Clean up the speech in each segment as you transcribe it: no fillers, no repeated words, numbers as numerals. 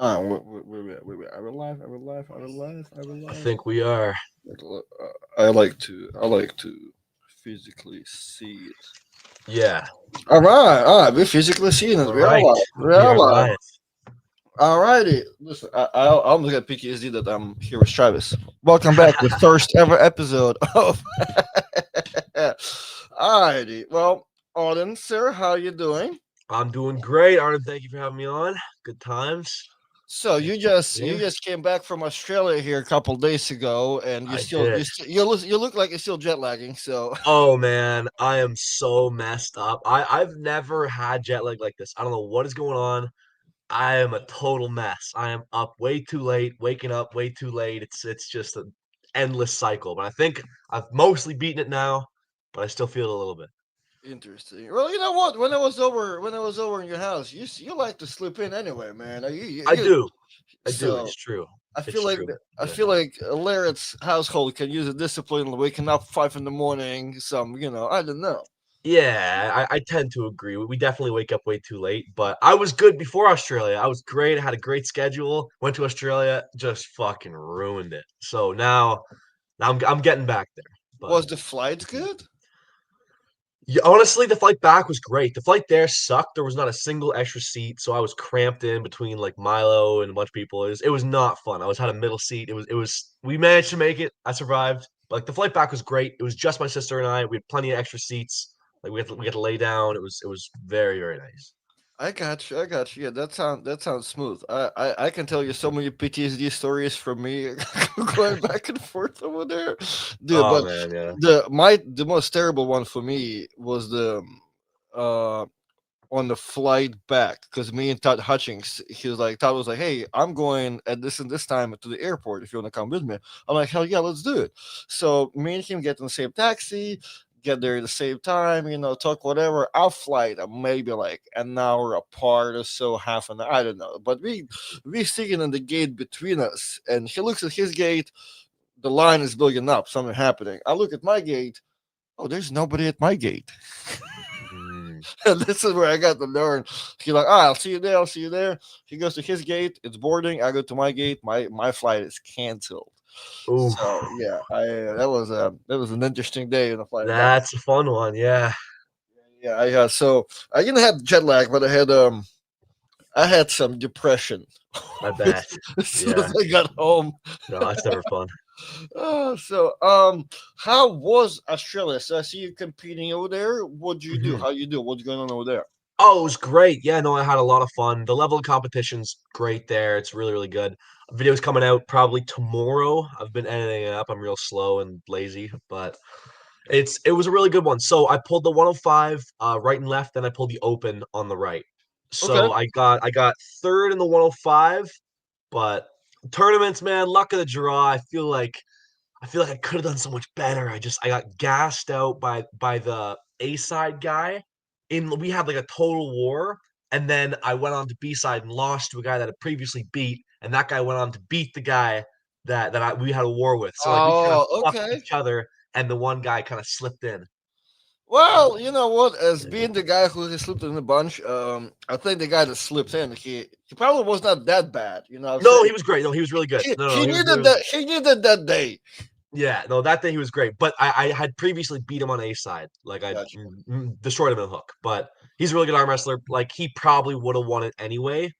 Wait. Are we live? Are we live? Are we live? Are we I live? think we are. I like to physically see it. Yeah. All right. We physically seeing it. All We are right. live. We We are are live. live. Alrighty. Listen, I almost got PTSD that I'm here with Travis. Welcome back to the first ever episode of. Alrighty. Well, Auden, sir, how you doing? I'm doing great, Arnold. Thank you for having me on. Good times. So Thanks you for just being you here. just came back from Australia here a couple days ago, and I did. you look like you're still jet lagging. So Oh man, I am so messed up. I've never had jet lag like this. I don't know what is going on. I am a total mess. I am up way too late, waking up way too late. It's just an endless cycle. But I think I've mostly beaten it now, but I still feel it a little bit. interesting. Well, you know what? When I was over in your house, you like to slip in anyway, man. I do. I do. So It's true. I It's feel like true. I Yeah. feel like Larratt's household can use a discipline, like waking up 5 in the morning. I don't know. Yeah, I tend to agree. We definitely wake up way too late, but I was good before Australia. I was great. I had a great schedule. Went to Australia, just fucking ruined it. So now I'm getting back there. But Was the flight good? yeah, honestly, the flight back was great. The flight there sucked. There was not a single extra seat, so I was cramped in between like Milo and a bunch of people. It was not fun. I was had a middle seat. It was we managed to make it. I survived. Like the flight back was great. It was just my sister and I. We had plenty of extra seats. Like we had to lay down. It was very very nice. I got you. I got you. Yeah, that sounds smooth. I can tell you so many PTSD stories from me going back and forth over there, dude. Oh But man, yeah. the most terrible one for me was the uh on the flight back because me and Todd Hutchings, Todd was like, "Hey, I'm going at this and this time to the airport. If you want to come with me," I'm like, "Hell yeah, let's do it." So me and him get in the same taxi, get there at the same time, talk whatever. Our flight maybe like an hour apart or so, half an hour, I don't know. But we sitting in the gate between us, and he looks at his gate. The line is building up, something happening. I look at my gate. Oh, there's nobody at my gate. Mm. And this is where I got to learn. He's like, "Ah, I'll see you there. I'll see you there." He goes to his gate. It's boarding. I go to my gate. My flight is canceled. Ooh, So yeah, that was an interesting day in the flight back. that's a fun one. Yeah, Yeah, so I didn't have jet lag, but I had some depression I bet. as soon Yeah, as I got home. no, that's never fun. How was Australia? So I see you competing over there. What'd you do? Mhm. How you do? What's going on over there? Oh, it was great. Yeah, no, I had a lot of fun. The level of competition's great there. It's really, really good. Video's coming out probably tomorrow. I've been editing it up. I'm real slow and lazy, but it was a really good one. So I pulled the 105 right and left, then I pulled the open on the right. Okay. So I got third in the 105, but tournaments, man, luck of the draw. I feel like I could have done so much better. I got gassed out by the A side guy. We had like a total war, and then I went on to B side and lost to a guy that I previously beat, and that guy went on to beat the guy that we had a war with. So like we kind of Oh, fucked okay. each other, and the one guy kind of slipped in. Well, you know what? As Yeah. being the guy who has slipped in a bunch, I think the guy that slipped in, he probably was not that bad. You know what I'm No, saying? he was great. No, he was really good. He, No, no, he he was needed really that. He needed that day. yeah. No, that day he was great. But I had previously beat him on A side. Like I Gotcha. destroyed him in the hook. But he's a really good arm wrestler. Like he probably would have won it anyway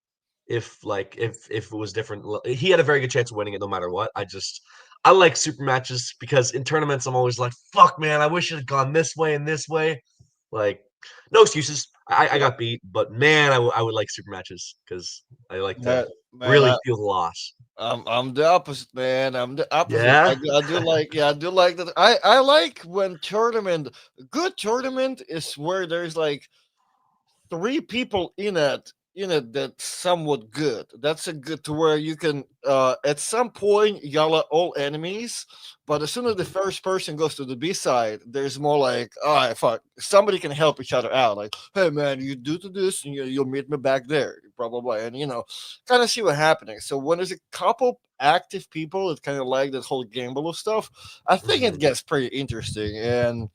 if it was different. He had a very good chance of winning it no matter what. I like super matches because in tournaments I'm always like, fuck man, I wish it had gone this way and this way. Like, no excuses. I Yeah, got beat, but man, I would like super matches because I like to man. really feel the loss. I'm the opposite, man. I'm the opposite. Yeah. I do like, yeah, I do like that. I like when good tournament is where there's like three people in it that's somewhat good. That's a good to where you can at some point y'all are all enemies, but as soon as the Mhm. first person goes to the B side, there's more like, all right, fuck, somebody can help each other out. Like, hey man, you do to this, and you'll meet me back there, blah blah blah, and kind of see what's happening. So when there's a couple active people that kind of like that whole gamble of stuff, I think it Mhm. gets pretty interesting.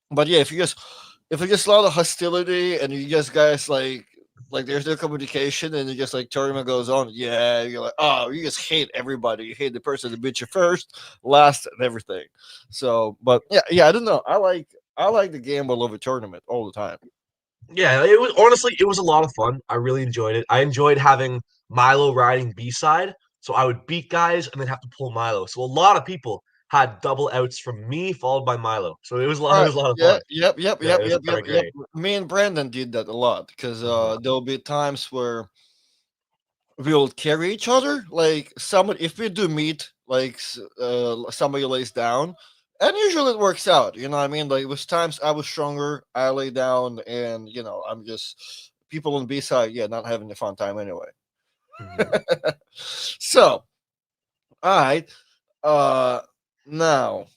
But yeah, if you just a lot of hostility and you just guys like Like there's no communication, and it just like tournament goes on. Yeah, you're like, oh, you just hate everybody. You hate the person that beat you first, last, and everything. So, but yeah, I don't know. I like the gamble of a tournament all the time. Yeah, it was honestly it was a lot of fun. I really enjoyed it. I enjoyed having Milo riding B side, so I would beat guys and then have to pull Milo. So a lot of people had double outs from me followed by Milo. So it was a lot. It Right. was a lot of Yeah. fun. Yep. Yep. Yeah, Yep. it was Yep. kind Yep. of Yep. great. Me and Brandon did that a lot because Hmm. there'll be times where we'll carry each other. Like somebody, if we do meet, like somebody lays down, and usually it works out. You know what I mean? Like it was times I was stronger, I lay down, and I'm just people on the B side, yeah, not having a fun time anyway. Hmm. So, all right, uh, now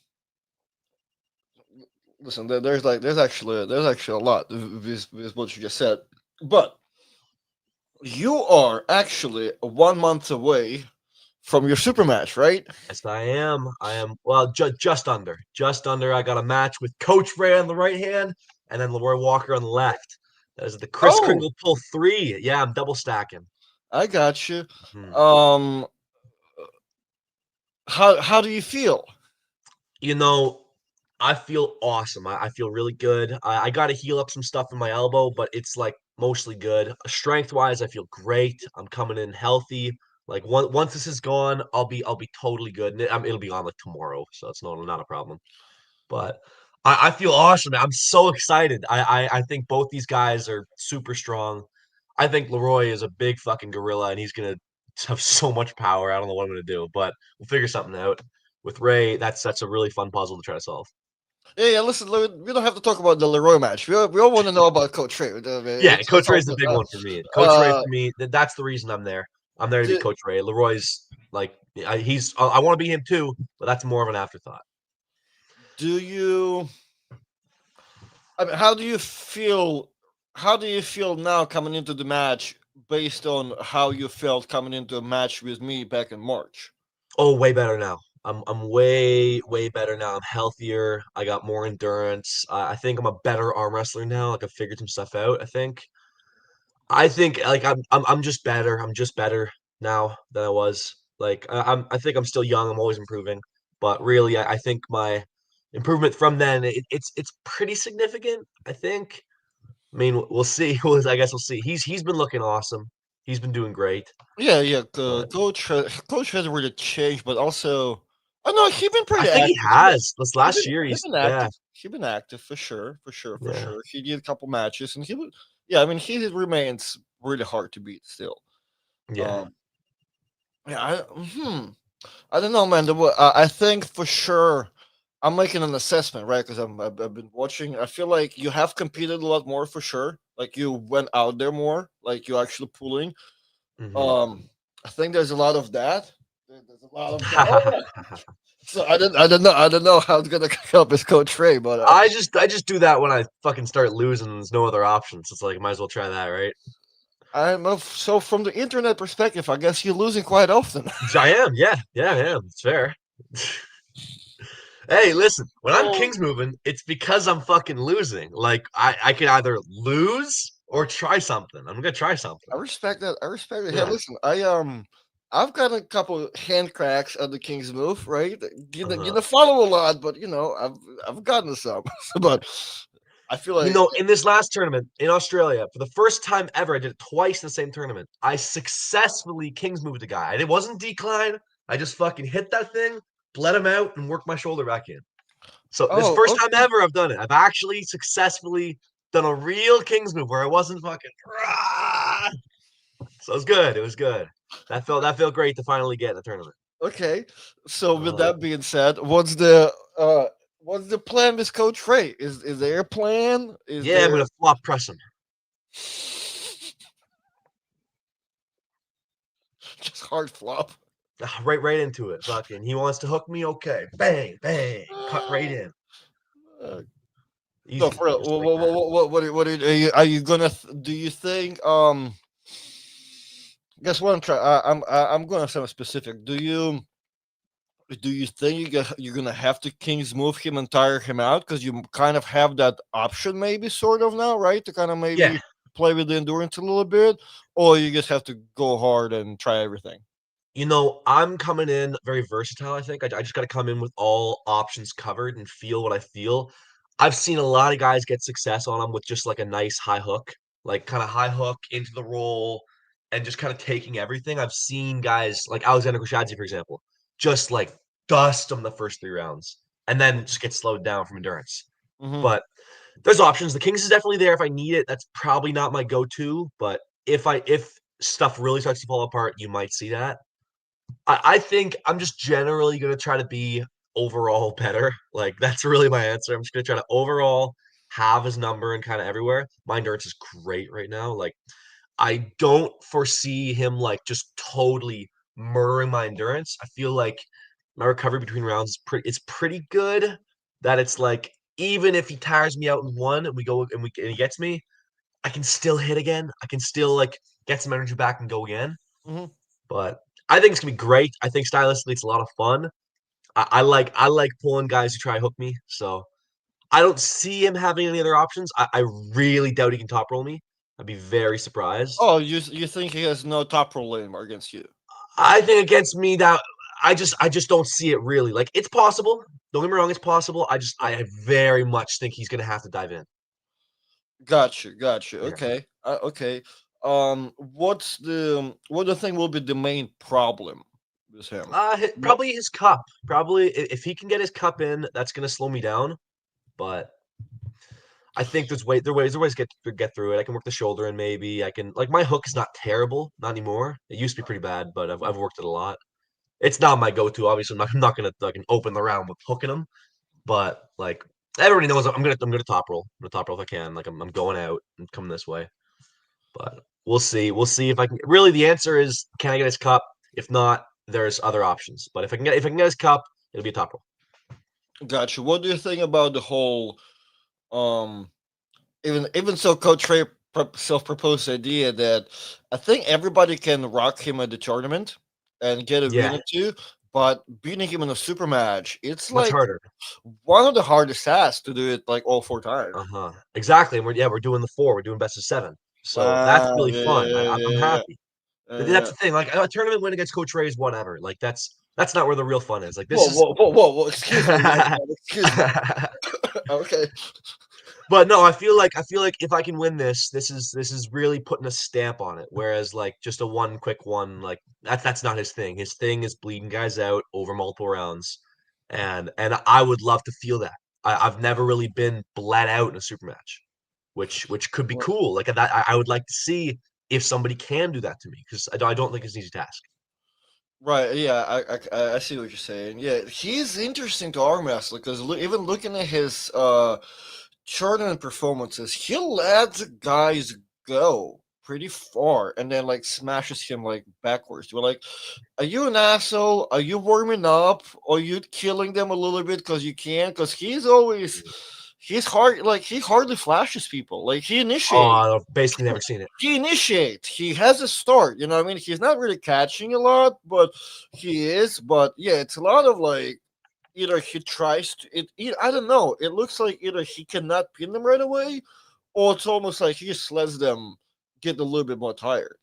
listen, there's actually a lot with what you just said, but you are actually 1 month away from your super match, right? Yes, I am. I am. Well, just under, just under. I got a match with Coach Ray on the right hand, and then Leroy Walker on the left. That is the Chris Oh, Kringle pull three. Yeah, I'm double stacking. I got you. Hmm. Um, how do you feel? You know, I feel awesome. I feel really good. I got to heal up some stuff in my elbow, but it's like mostly good. Strength wise, I feel great. I'm coming in healthy. Like once this is gone, I'll be totally good. And it'll be on like tomorrow, so it's not a problem. But I feel awesome. I'm so excited. I think both these guys are super strong. I think Leroy is a big fucking gorilla, and he's gonna have so much power. I don't know what I'm gonna do, but we'll figure something out. With Ray, that's a really fun puzzle to try to solve. Yeah, yeah. Listen, we don't have to talk about the Leroy match. We all want to know about Coach Trey. Yeah, It's Coach all Ray's the good. big one for me. Coach Ray Uh, for me, that's the reason I'm there. I'm there to be do, Coach Ray. Leroy's like I want to be him too, but that's more of an afterthought. do you? I mean, how do you feel? How do you feel now coming into the match based on how you felt coming into a match with me back in March? Oh, way better now. I'm way better now. I'm healthier. I got more endurance. I think I'm a better arm wrestler now. Like I figured some stuff out. I think like I'm just better. I'm just better now than I was. Like I think I'm still young. I'm always improving. But really, I think my improvement from then it's pretty significant. I think. I mean, we'll see. I guess we'll see. He's been looking awesome. He's been doing great. Yeah, yeah. But Coach hasn't really changed, but also, oh no, he been I pretty think he active. has. This He last been year, he he's been yeah, active. He been active for sure, for sure, for yeah. sure. He did a couple matches, and he was yeah. I mean, he remains really hard to beat still. Yeah. Um, yeah, I don't know, man. I think for sure I'm making an assessment, right? Because I've been watching. I feel like you have competed a lot more for sure. Like you went out there more. Like you actually pulling. Hmm. Um, I think there's a lot of that. There's a lot of that. Oh yeah. So I don't know how it's gonna help his coach Trey, but I just do that when I fucking start losing. And there's no other options. It's like might as well try that, right? I'm so from the internet perspective, I guess you're losing quite often. I am. Yeah, yeah, I am. It's fair. Hey, listen. When I'm Oh, kings moving, it's because I'm fucking losing. Like I can either lose or try something. I'm gonna try something. I respect that. I respect it. Hey, Yeah. listen, I've got a couple hand cracks of the King's move, right? Uh-huh. Gonna follow a lot, but I've gotten some. but I feel You like know, in this last tournament in Australia, for the first time ever, I did it twice in the same tournament. I successfully kings moved a guy. And it wasn't decline. I just fucking hit that thing, bled him out, and worked my shoulder back in. So this oh first time okay. ever I've done it. I've actually successfully done a real kings move where I wasn't fucking. Rah! So it was good. It was good. That felt great to finally get in the tournament. Okay. So with Uh, that being said, what's the plan with Coach Ray? Is there a plan? Is yeah, I'm there gonna flop press him. just hard flop? Right into it. Fucking he wants to hook me, okay. Bang, bang. Cut right in. Uh, no, Easy. for real. Just like that. Are you gonna? Do you think? Guess what? I'm gonna sound specific. Do you think you're gonna have to Kings move him and tire him out because you kind of have that option, maybe sort of now, right? To kind of Yeah, maybe. play with the endurance a little bit, or you just have to go hard and try everything? I'm coming in very versatile, I think. I just got to come in with all options covered and feel what I feel. I've seen a lot of guys get success on them with just like a nice high hook, like kind of high hook into the roll and just kind of taking everything. I've seen guys like Alexander Grishadsky, for example, just like dust them the first 3 rounds and then just get slowed down from endurance. Mm-hmm. But there's options. The Kings is definitely there if I need it. That's probably not my go-to, but if stuff really starts to fall apart, you might see that. I think I'm just generally gonna try to be overall better. Like that's really my answer. I'm just gonna try to overall have his number and kind of everywhere. My endurance is great right now. Like I don't foresee him like just totally murdering my endurance. I feel like my recovery between rounds is pretty good. That it's like even if he tires me out in one and we go and he gets me, I can still hit again. I can still like get some energy back and go again. Mm-hmm. But I think it's gonna be great. I think stylistically it's a lot of fun. I like pulling guys who try to hook me. So I don't see him having any other options. I really doubt he can top roll me. I'd be very surprised. Oh, you think he has no top roll anymore against you? I think against me that I just don't see it really. Like it's possible. Don't get me wrong, it's possible. I very much think he's gonna have to dive in. Gotcha, gotcha. Yeah. Okay, okay. What do you think will be the main problem with him? What? Probably his cup. Probably if he can get his cup in, that's gonna slow me down. But I think there are ways to get through it. I can work the shoulder in maybe. I can like my hook is not terrible, not anymore. It used to be pretty bad, but I've worked it a lot. It's not my go-to. Obviously, I'm not gonna like open the round with hooking them, but like everybody knows I'm gonna top roll. I'm gonna top roll if I can. Like I'm going out and coming this way. But we'll see. We'll see if I can. Really, the answer is can I get his cup? If not, there's other options. But if I can get his cup, it'll be a top roll. Gotcha. What do you think about the whole um even so Coach Trey self-proposed idea that I think everybody can rock him at the tournament and get a win Yeah, or two, but beating him in a super match, it's much like harder. one of the hardest tasks to do it like all 4 times. Uh-huh. Exactly. And we're doing the four. We're doing best of seven. So that's Wow, really yeah, fun. yeah, I'm yeah, yeah, happy. That's yeah. the thing. Like a tournament win against Coach Ray is whatever. Like that's not where the real fun is. Like this Whoa, is whoa, whoa, whoa, whoa! Excuse me, my friend. Excuse me. Okay. But no, I feel like if I can win this, this is really putting a stamp on it. Whereas like just a one quick one, like that's not his thing. His thing is bleeding guys out over multiple rounds. And I would love to feel that. I've never really been bled out in a super match, which could be cool. Like that, I would like to see if somebody can do that to me because I don't think it's an easy task. Right, yeah, I see what you're saying. Yeah, he's interesting to arm wrestle because even looking at his tournament performances, he lets guys go pretty far and then like smashes him like backwards. You're like, are you an asshole? Are you warming up? Are you killing them a little bit because you can? Because he's hard like he hardly flashes people. Like he initiates. Oh, I've basically never seen it. He initiates. He has a start. You know what I mean? He's not really catching a lot, but he is. But yeah, it's a lot of like either he tries to I don't know. It looks like either he cannot pin them right away, or it's almost like he just lets them get a little bit more tired.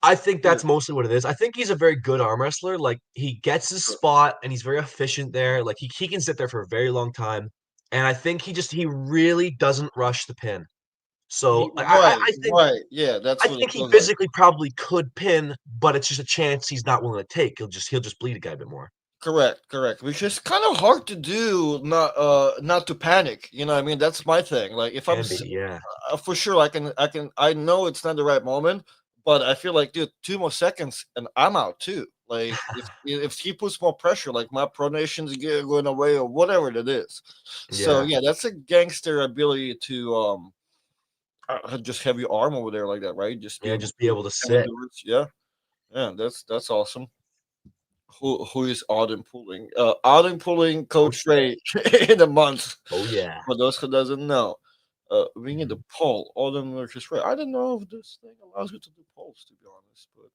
I think Yeah. that's mostly what it is. I think he's a very good arm wrestler. Like he gets his spot and he's very efficient there. Like he can sit there for a very long time. And I think he really doesn't rush the pin. So like, I, Right, I think right. Yeah, that's I what it think he feels like. physically probably could pin, but it's just a chance he's not willing to take. He'll just bleed a guy a bit more. Correct, correct. Which is kind of hard to do, not to panic. You know, what I mean, that's my thing. Like, if Can be, yeah. for sure, I know it's not the right moment, but I feel like, dude, 2 more seconds and I'm out too. Like, if he puts more pressure, like my pronation's going away or whatever it is. So Yeah. yeah, that's a gangster ability to just have your arm over there like that, right? Just be Yeah, able just be to able to have sit. endurance. Yeah, yeah, that's awesome. Who is Auden pulling? Auden pulling Coach Coach Ray. Ray in a month. Oh yeah. For those who doesn't know, we need to poll Auden versus Ray. I don't know if this thing allows you to do polls, to be honest. But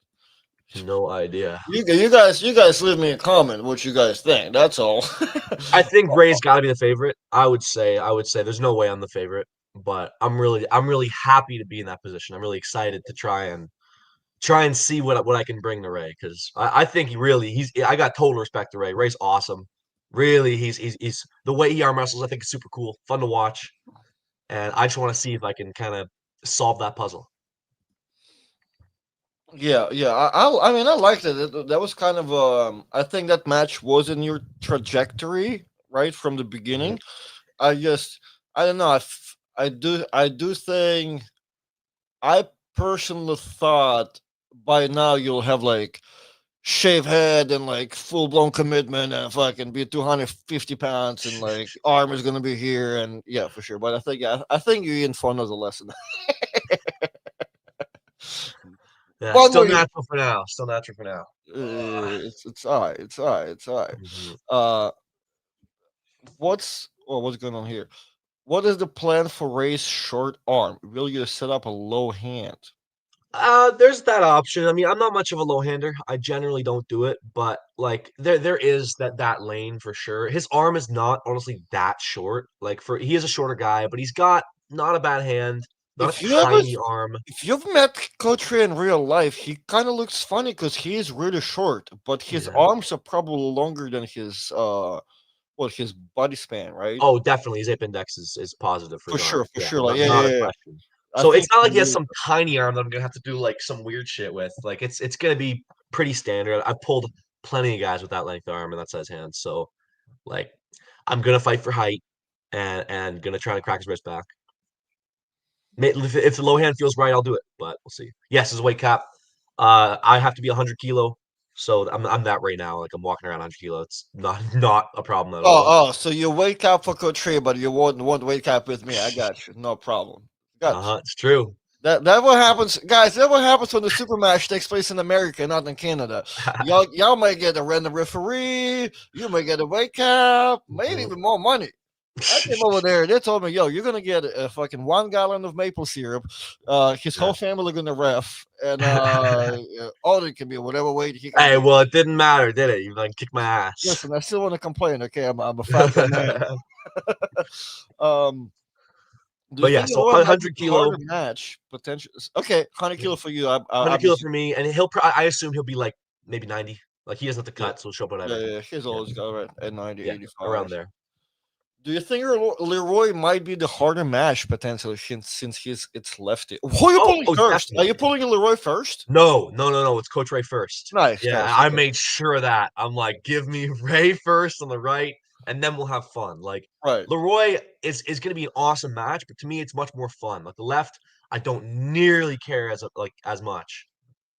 No idea. you guys leave me a comment what you guys think. That's all. I think Ray's got to be the favorite. I would say there's no way I'm the favorite, but I'm really happy to be in that position. I'm really excited to try and see what I can bring to Ray because I think he's I got total respect to Ray. Ray's awesome. Really, he's the way he arm wrestles. I think is super cool, fun to watch, and I just want to see if I can kind of solve that puzzle. Yeah, yeah. I mean, I liked it. That was kind of I think that match was in your trajectory right from the Mhm. beginning. I just I don't know. I do think I personally thought by now you'll have like shave head and like full blown commitment and fucking be 250 pounds and like arm is gonna be here and yeah for sure. But I think I think you're in for another lesson. Yeah, One still more year. natural for now. Still natural for now. It's alright. It's alright. It's alright. Mhm. Uh, what's going on here? What is the plan for Ray's short arm? Will you set up a low hand? There's that option. I mean, I'm not much of a low hander. I generally don't do it, but like there is that lane for sure. His arm is not honestly that short. Like for he is a shorter guy, but he's got not a bad hand, not a If you ever tiny arm. if you've met Coach Ray in real life, he kind of looks funny because he is really short, but his Yeah. arms are probably longer than his his body span, right? Oh, definitely his ape index is positive for his arm. For Yeah, sure. Like not a yeah. question. I So it's think not he like he has really. some tiny arm that I'm gonna have to do like some weird shit with. Like it's gonna be pretty standard. I've pulled plenty of guys with that length arm and that size hand. So like I'm gonna fight for height and gonna try to crack his wrist back. If the low hand feels right, I'll do it, but we'll see. Yes, his weight cap. I have to be 100 kilo, so I'm that right now. Like I'm walking around 100 kilo. It's not a problem at all. So you wake up for Coach Ray, but you won't wake up with me. I got you. No problem. Got you. It's true. That what happens, guys. That what happens when the super match takes place in America, not in Canada. Y'all might get a random referee. You may get a weight cap, maybe Mhm. even more money. I came over there. They told me, "Yo, you're gonna get a fucking 1 gallon of maple syrup. His Yeah. whole family gonna ref, and Auden can be whatever weight he can Hey, be." well, it didn't matter, did it? You like kicked my ass. Listen, I still want to complain. Okay, I'm a 5 foot man. Um, do you But yeah, think so Lloyd might be 100 a harder kilo, match potential? Okay, 100 kilo for you. 100 I'm kilo just for me, and I assume he'll be like maybe 90. Like he doesn't have to yeah cut, so he'll show up yeah whatever. yeah. He's Yeah, always got right at 90, yeah, 85. around there. Do you think Leroy might be the harder match potentially since he's it's lefty? Who are you pulling Oh, first? Are you definitely. pulling Leroy first? No, no, no, no. It's Coach Ray first. Nice, Yeah, nice. I Okay, made sure of that. I'm like, give me Ray first on the right, and then we'll have fun. Like right. Leroy is going to be an awesome match, but to me, it's much more fun. Like the left, I don't nearly care as much,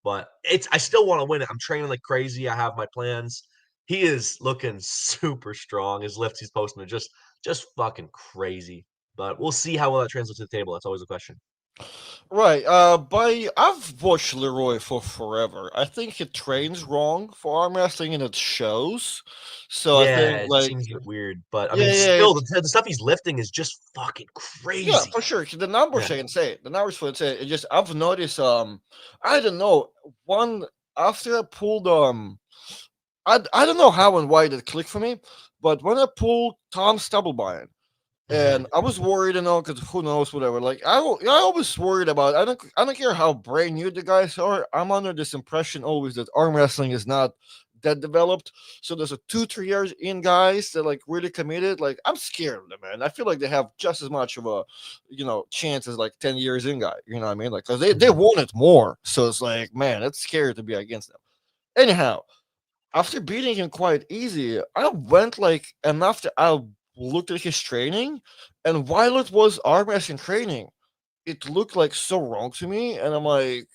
but I still want to win it. I'm training like crazy. I have my plans. He is looking super strong. His lifts he's posting are just fucking crazy. But we'll see how well that translates to the table. That's always a question. Right. I've watched Leroy for forever. I think he trains wrong for arm wrestling and it shows. So I Yeah, think it like seems a bit weird, but I yeah, mean, yeah, still, the stuff he's lifting is just fucking yeah, crazy. for sure. The numbers Yeah. say insane. The numbers for insane. It just I've noticed I don't know, one after I pulled I don't know how and why it clicked for me, but when I pulled Tom Stubblebine Mhm. and I was worried, because who knows, whatever. Like I always worried about. I don't care how brand new the guys are. I'm under this impression always that arm wrestling is not that developed. So there's a 2 3 years in guys that like really committed. Like I'm scared of them, man. I feel like they have just as much of a chance as like 10 years in guy. You know what I mean? Like because they Mhm. want it more. So it's like man, it's scary to be against them. Anyhow, after beating him quite easy, I went like, and after I looked at his training, and while it was arm wrestling training, it looked like so wrong to me, and I'm like,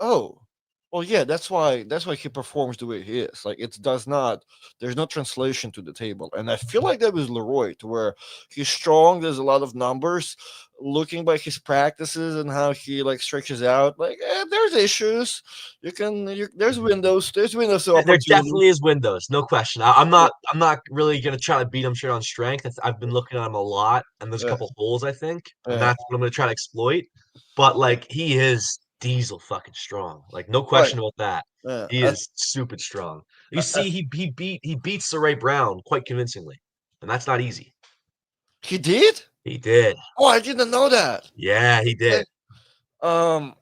oh, well, yeah, that's why he performs the way he is. Like it does not, there's no translation to the table, and I feel like that was Leroy, to where he's strong. There's a lot of numbers. Looking by his practices and how he like stretches out, like there's issues. Mhm. There's windows of There opportunity. definitely is windows, no question. I'm Yeah, not really gonna try to beat him straight on strength. I've been looking at him a lot, and there's a yeah, couple holes I think, and yeah, that's what I'm gonna try to exploit. But yeah. like he is diesel fucking strong. Like no Right. question about that. Yeah. He is super strong. You see, he beats Saray Brown quite convincingly, and that's not easy. He did. He did. Oh, I didn't know that. Yeah, he Okay. did. Um,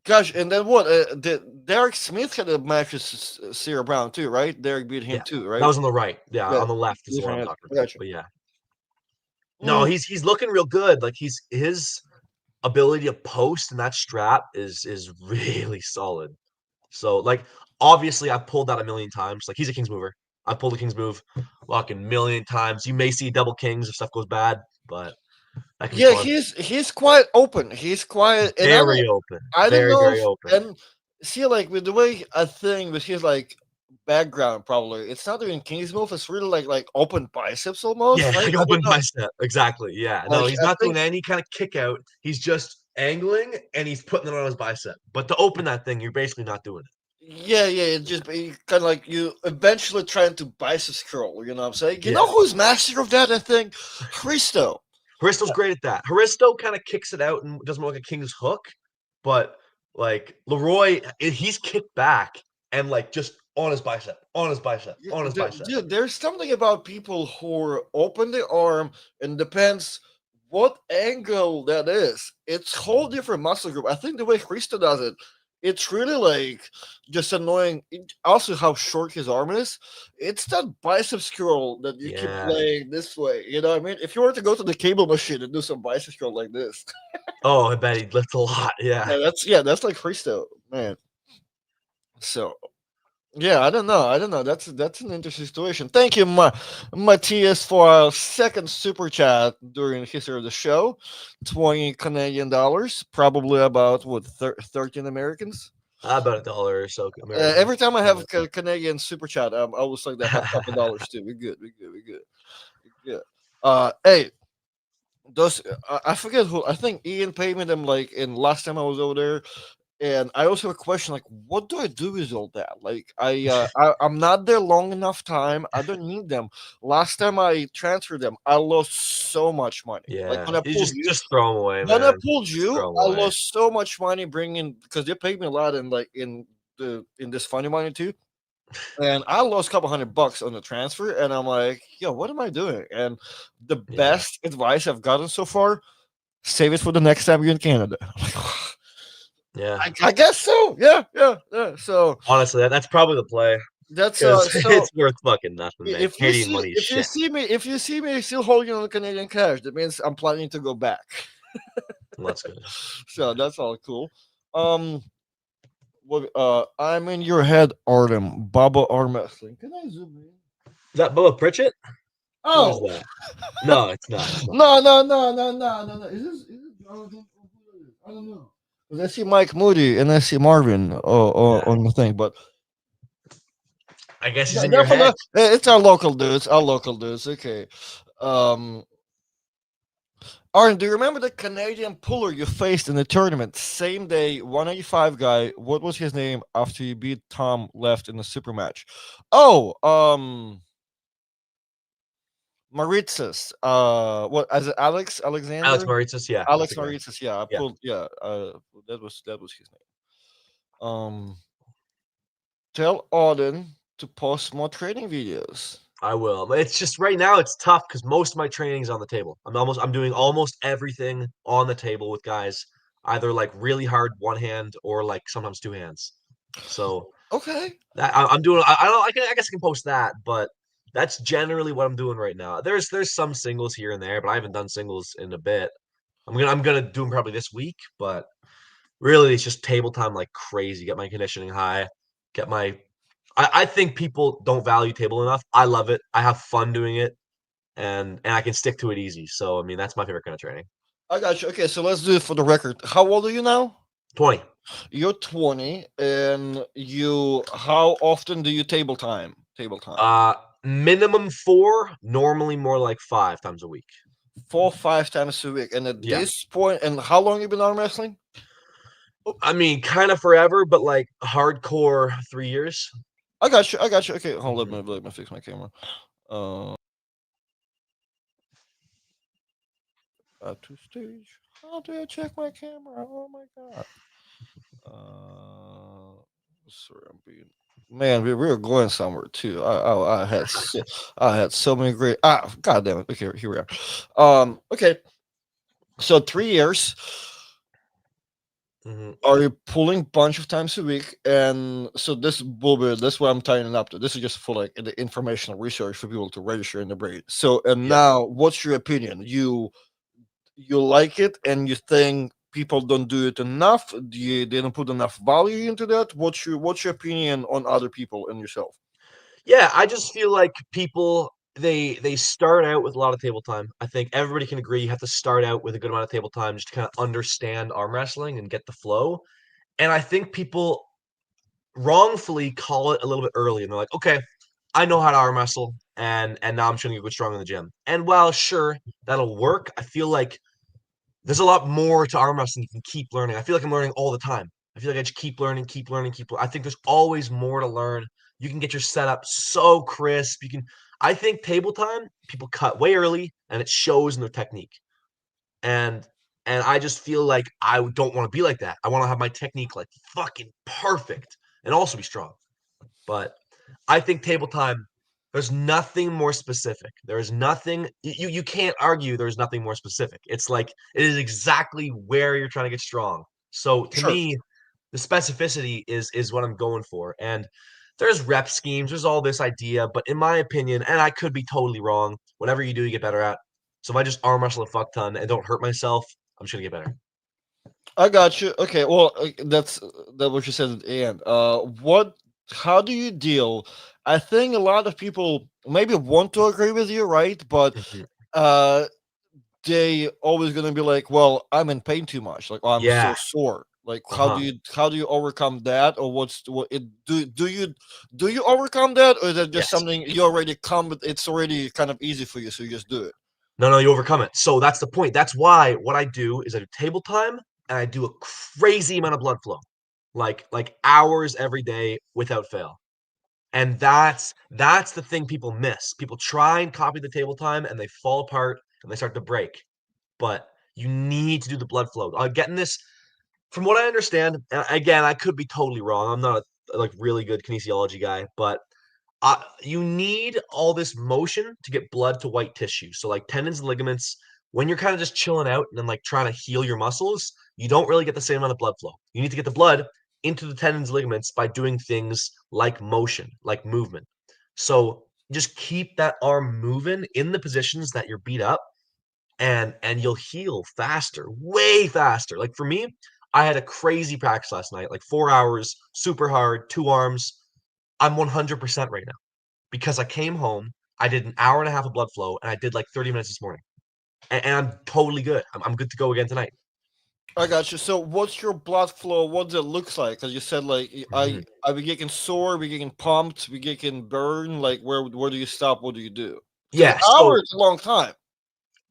Gosh, and then what? Derek Smith had a match with Sarah Brown too, right? Derek beat him Yeah. too, That right? was on the right. Yeah, Yeah, on the left is the one I'm different. talking I about. got you. But yeah. No, Mm, he's looking real good. Like his ability to post and that strap is really solid. So like obviously I've pulled that a million times. Like he's a Kings mover. I've pulled a Kings move fucking million times. You may see double Kings if stuff goes bad, but that can be yeah, fun. he's quite open. He's quiet, and Very open. I don't Very, know very if open. and see like with the way I think with his like background probably it's not even King's move. It's really like open biceps almost, Yeah, right? like I don't open know. bicep. Exactly. Yeah. No, Like he's I not think doing any kind of kick out. He's just angling and he's putting it on his bicep. But to open that thing, you're basically not doing yeah, yeah, it it. just kind of like you eventually trying to biceps curl. You know what I'm saying? You Yeah. know Yeah. who's master of that? I think Christo. Haristo's great at that. Haristo kind of kicks it out and doesn't look like a king's hook, but like Leroy, he's kicked back and like just on his bicep, on his bicep, Yeah, on his bicep. dude, there's something about people who open the arm and depends what angle that is. It's whole different muscle group. I think the way Krista does it, it's really like just annoying. Also, how short his arm is. It's that biceps curl that you keep Yeah. playing this way. You know what I mean? If you were to go to the cable machine and do some biceps curl like this, Oh, I bet he lifts a lot. Yeah. that's like Krista, man. So yeah, I don't know. I don't know. That's an interesting situation. Thank you, Matthias, for our second super chat during the history of the show. 20 Canadian dollars, probably about what 13 Americans. About $1 or so American. Every time I have Yeah. a Canadian super chat, I always like that half couple dollars too. We're good. We're good. We're good. We're good. Hey, those I forget who. I think Ian paid me them like in last time I was over there. And I also have a question like, what do I do with all that? Like, I'm not there long enough time. I don't need them. Last time I transferred them, I lost so much money. Like Yeah. You just throw them away, when I man. pulled Just you, throw them I away. lost so much money bringing because they paid me a lot in like in this funny money too. And I lost a couple $100 on the transfer, and I'm like, yo, what am I doing? And the Yeah. best advice I've gotten so far: save it for the next time you're in Canada. I'm like, Yeah. I guess so. Yeah, yeah, yeah. So Honestly, that's probably the play that's because so it's worth fucking nothing, man. Canadian money is shit. if you see me still holding on to Canadian cash, that means I'm planning to go back. Well, that's good. So that's all cool. Um, what I'm in your head, Artem. Baba Arm Wrestling. Can I zoom in? Is that Bubba Pritchett? Who is Oh that? No, it's not. It's not. no. Is this Jonathan? Or who it is? I don't know. 'Cause I see Mike Moody and I see Marvin Yeah. on the thing, but I guess he's in your definitely head. it's our local dudes. Our local dudes. Okay. Um, Aaron, do you remember the Canadian puller you faced in the tournament? Same day, 185 guy. What was his name after you beat Tom left in the super match? Oh, Mauritius. What as it Alex Alex Alexander? Mauritius. Yeah, that's Alex the guy. Mauritius. Yeah, I Yeah, pulled. Yeah, that was his name. Tell Auden to post more training videos. I will. But it's just right now it's tough because most of my training's on the table. I'm doing almost everything on the table with guys, either like really hard one hand or like sometimes two hands. So Okay, I'm doing. I don't. I guess I can post that, but that's generally what I'm doing right now. There's some singles here and there, but I haven't done singles in a bit. I'm gonna do them probably this week, but really it's just table time like crazy. Get my conditioning high. Get my. I think people don't value table enough. I love it. I have fun doing it, and I can stick to it easy. So I mean that's my favorite kind of training. I got you. Okay, so let's do it for the record. How old are you now? 20. You're 20, and you. How often do you table time? Table time. Uh, Minimum 4. Normally more like 5 times a week. 4 5 times a week. And at Yeah. this point, and how long you been arm wrestling? I mean, kind of forever, but like hardcore 3 years. I got you. I got you. Okay, hold on. Mhm. Let me fix my camera. Uh, to stage. How do I check my camera? Oh my god. Uh, Sorry, I'm being. Man, we were going somewhere too. I had so many great. God damn it. Okay, here we are. Okay. So 3 years. Hmm. Are you pulling bunch of times a week? And so this will be this what I'm tying it up to. This is just for like the informational research for people to register in the brain. So and Yeah. now, what's your opinion? You like it, and you think people don't do it enough? They don't put enough value into that? What's your opinion on other people and yourself? Yeah, I just feel like people they start out with a lot of table time. I think everybody can agree you have to start out with a good amount of table time just to kind of understand arm wrestling and get the flow. And I think people wrongfully call it a little bit early and they're like, okay, I know how to arm wrestle and now I'm just gonna get strong in the gym. And while sure that'll work, I feel like there's a lot more to arm wrestling you can keep learning. I feel like I'm learning all the time. I feel like I just keep learning, keep learning, keep. I think there's always more to learn. You can get your setup so crisp. You can. I think table time people cut way early, and it shows in their technique. And and I just feel like I don't want to be like that. I want to have my technique like fucking perfect and also be strong. But I think table time, there's nothing more specific. There is nothing you can't argue there's nothing more specific. It's like it is exactly where you're trying to get strong. So to Sure. me, the specificity is what I'm going for. And there's rep schemes, there's all this idea, but in my opinion, and I could be totally wrong, whatever you do, you get better at. So if I just arm wrestle a fuck ton and don't hurt myself, I'm just gonna get better. I got you. Okay, well, that what you said at the end. What? How do you deal? I think a lot of people maybe want to agree with you, right? But Mhm. uh, they always gonna be like, "Well, I'm in pain too much. Like, oh, I'm so Yeah. sore." Like, Uh-huh. how do you overcome that, or what? Do you overcome that, or is that just Yes. something you already come with? It's already kind of easy for you, so you just do it. No, no, you overcome it. So that's the point. That's why what I do is I do table time and I do a crazy amount of blood flow, like hours every day without fail. And that's the thing people miss. People try and copy the table time and they fall apart and they start to break. But you need to do the blood flow. Getting this from what I understand. And again, I could be totally wrong. I'm not a like really good kinesiology guy, but you need all this motion to get blood to white tissue. So like tendons and ligaments, when you're kind of just chilling out and then like trying to heal your muscles, you don't really get the same amount of blood flow. You need to get the blood into the tendons and ligaments by doing things like motion, like movement. So just keep that arm moving in the positions that you're beat up and you'll heal faster, way faster. Like for me, I had a crazy practice last night, like 4 hours, super hard, two arms. I'm 100% right now because I came home, I did an hour and a half of blood flow, and I did like 30 minutes this morning. And I'm totally good. I'm good to go again tonight. I got you. So, what's your blood flow? What does it looks like? Because you said like Mhm. I be getting sore, be getting pumped, be getting burned. Like, where do you stop? What do you do? Because an Yeah, hour so is a long time.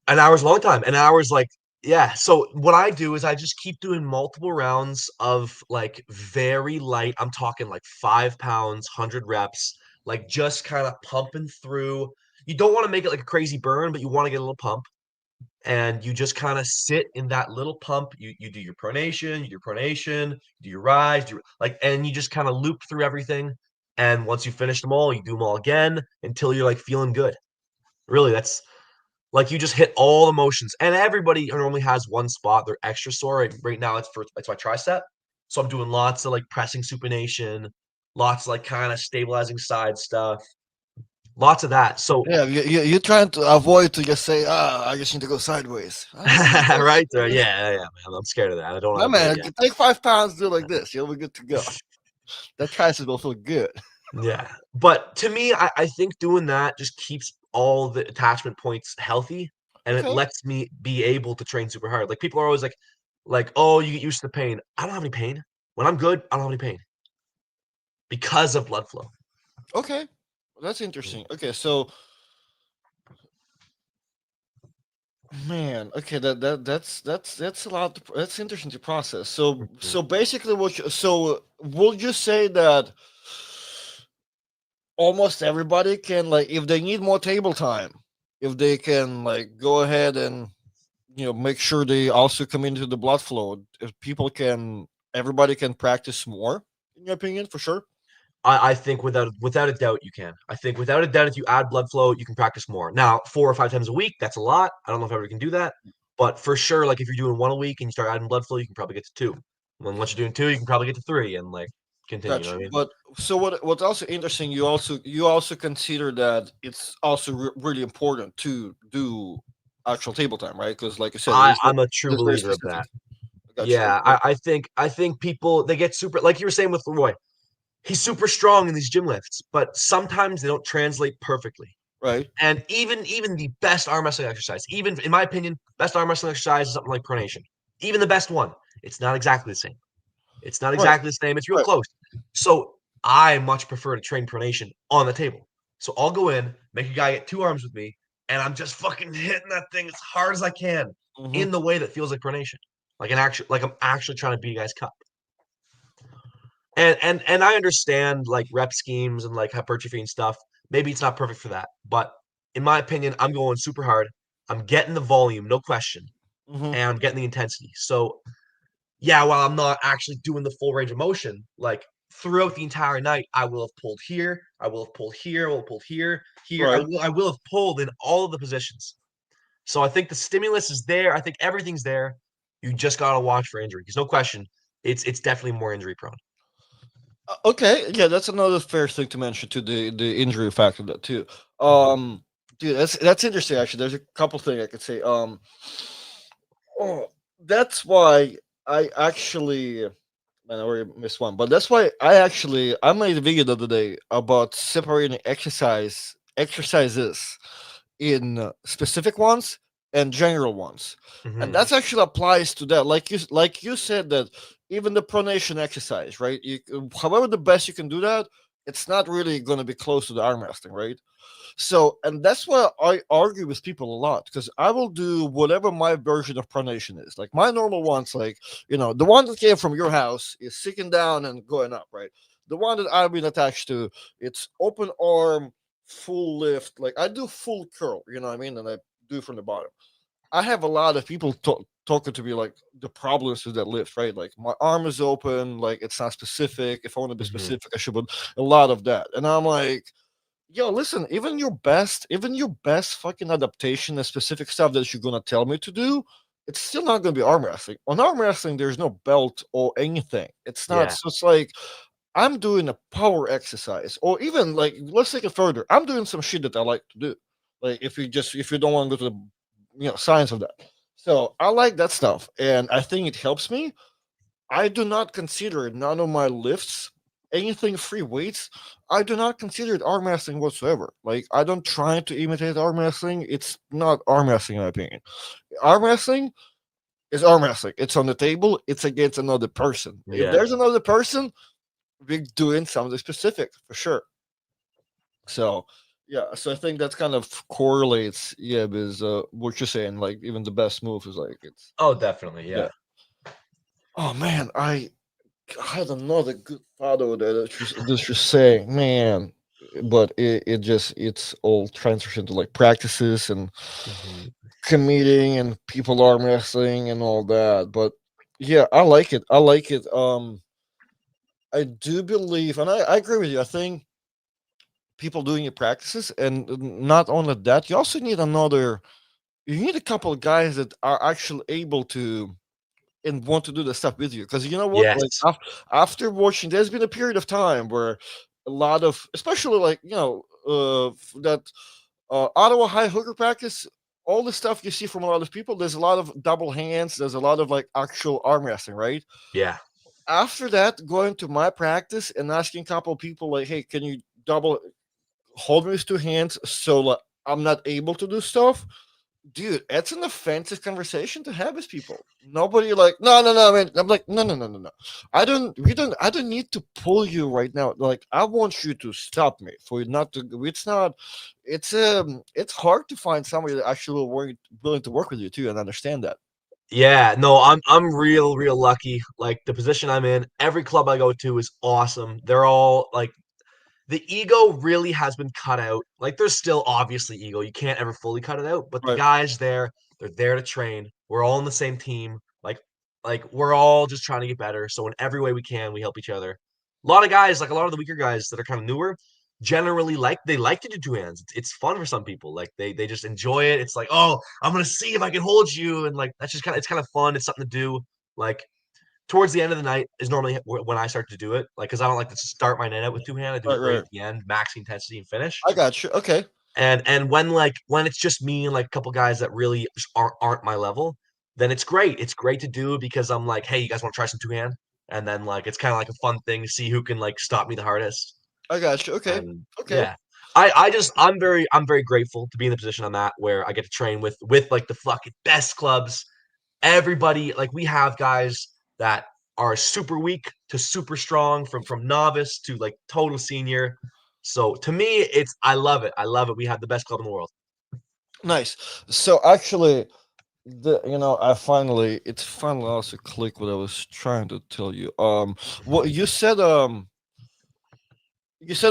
an hour's a long time. An hour's like, yeah. So what I do is I just keep doing multiple rounds of like very light. I'm talking like 5 pounds, 100 reps, like just kind of pumping through. You don't want to make it like a crazy burn, but you want to get a little pump. And you just kind of sit in that little pump. You do your pronation, you do your pronation, you do your rise, like, and you just kind of loop through everything. And once you finish them all, you do them all again until you're like feeling good. Really, that's like you just hit all the motions. And everybody normally has one spot they're extra sore. Right now, it's my tricep. So I'm doing lots of like pressing supination, lots of like kind of stabilizing side stuff, lots of that. So Yeah, you're trying to avoid to just say, I just need to go sideways. right there, yeah, man. I'm scared of that. I don't My want to do it man, yet. take 5 pounds, do it like this. You'll be good to go. That tricep will feel good. Yeah. But to me, I think doing that just keeps all the attachment points healthy and it Okay, lets me be able to train super hard. Like people are always like, oh, you get used to the pain. I don't have any pain. When I'm good, I don't have any pain because of blood flow. okay, that's interesting. Okay, so man, okay, that's a lot. That's interesting to process. So Mhm. so basically, so would you say that almost everybody can like if they need more table time, if they can like go ahead and make sure they also come into the blood flow. If people can, everybody can practice more. in your opinion, for sure. I think without a doubt you can. I think without a doubt if you add blood flow, you can practice more. Now, 4 or 5 times a week, that's a lot. I don't know if everybody can do that, but for sure, like if you're doing one a week and you start adding blood flow, you can probably get to two. And then once you're doing two, you can probably get to three and like continue. You know Gotcha. what I mean? But so what's also interesting, you also consider that it's also really important to do actual table time, right? Because like I said, I'm a true it is very believer of specific. that. I got you. Yeah, Okay. I think people they get super like you were saying with Leroy. He's super strong in these gym lifts, but sometimes they don't translate perfectly. Right. And even the best arm wrestling exercise, even in my opinion, best arm wrestling exercise is something like pronation. Even the best one, it's not exactly the same. It's not Right. exactly the same. It's real Right. close. So I much prefer to train pronation on the table. So I'll go in, make a guy get two arms with me, and I'm just fucking hitting that thing as hard as I can Hmm. in the way that feels like pronation, like I'm actually trying to beat a guy's cup. And I understand like rep schemes and like hypertrophy and stuff. Maybe it's not perfect for that, but in my opinion, I'm going super hard. I'm getting the volume, no question, Hmm. and I'm getting the intensity. So yeah, while I'm not actually doing the full range of motion, like throughout the entire night, I will have pulled here, I will have pulled here, I will have pulled here, here. I Right. will I will have pulled in all of the positions. So I think the stimulus is there. I think everything's there. You just gotta watch for injury because no question, it's definitely more injury prone. Okay. Yeah, that's another fair thing to mention to the injury factor that too. Mhm. Um, dude, that's interesting. Actually, there's a couple things I could say. Oh, that's why I actually. Man, I already missed one, but that's why I made a video the other day about separating exercises in specific ones and general ones, and Mhm. that's actually applies to that. Like you said that even the pronation exercise, right? However the best you can do that, it's not really going to be close to the arm wrestling, right? So, and that's why I argue with people a lot because I will do whatever my version of pronation is. Like my normal ones, like, the one that came from your house is sitting down and going up, right? The one that I've been attached to, it's open arm, full lift. Like I do full curl, you know what I mean? And I do from the bottom. I have a lot of people talking to me like the problems with that lift, right? Like my arm is open, like it's not specific. If I want to be Mhm. specific, I should put a lot of that. And I'm like, yo, listen, even your best fucking adaptation and specific stuff that you're gonna tell me to do, it's still not gonna be arm wrestling. On arm wrestling, there's no belt or anything. It's not. Yeah. So it's like I'm doing a power exercise, or even like let's take it further. I'm doing some shit that I like to do. Like if you don't want to go to the science of that. So I like that stuff, and I think it helps me. I do not consider none of my lifts anything free weights. I do not consider it arm wrestling whatsoever. Like I don't try to imitate arm wrestling. It's not arm wrestling in my opinion. Arm wrestling is arm wrestling. It's on the table. It's against another person. If Yeah. there's another person, we're doing something specific for sure. So yeah, so I think that's kind of correlates. Yeah, because what you're saying, like even the best move is like it's Oh, definitely. yeah. Yeah. Oh man, I had another good thought over there that you're saying, man, but it's all transfers into like practices and Mhm. committing and people arm wrestling and all that. But yeah, I like it. I like it. I do believe, and I agree with you. I think people doing your practices, and not only that, you also need another. You need a couple of guys that are actually able to and want to do the stuff with you because you know what, like Yes. after watching, there's been a period of time where a lot of, especially like that Ottawa high hooker practice, all the stuff you see from a lot of people, there's a lot of double hands, there's a lot of like actual arm wrestling, right? Yeah. After that, going to my practice and asking a couple of people like, hey, can you double hold me with two hands so like, I'm not able to do stuff. Dude, it's an offensive conversation to have with people. Nobody like, no, no, no, man. I'm like, no, no, no, no, no. I don't need to pull you right now. Like, I want you to stop me for you not to. It's not. It's hard to find somebody that actually willing to work with you too and understand that. Yeah. No, I'm real lucky. Like the position I'm in, every club I go to is awesome. They're all like the ego really has been cut out. Like there's still obviously ego. You can't ever fully cut it out, but the Right. guys there, they're there to train. We're all on the same team. Like we're all just trying to get better. So in every way we can, we help each other. A lot of guys, like a lot of the weaker guys that are kind of newer, generally they like to do two hands. It's fun for some people. Like they just enjoy it. It's like, oh, I'm gonna see if I can hold you, and like that's just kind of it's kind of fun. It's something to do. Like towards the end of the night is normally when I start to do it. Like because I don't like to start my night out with two hand. I do Right, it right right. at the end, max intensity and finish. I got you. Okay, And when it's just me and like a couple guys that really just aren't my level, then it's great. It's great to do because I'm like, hey, you guys want to try some two hand? And then like it's kind of like a fun thing to see who can like stop me the hardest. I got you. Okay, And okay. yeah, I'm very grateful to be in the position I'm at where I get to train with like the fucking best clubs. Everybody like we have guys that are super weak to super strong from novice to like total senior. So to me, it's I love it. I love it. We have the best club in the world. Nice. So actually, it's finally also clicked what I was trying to tell you. What you said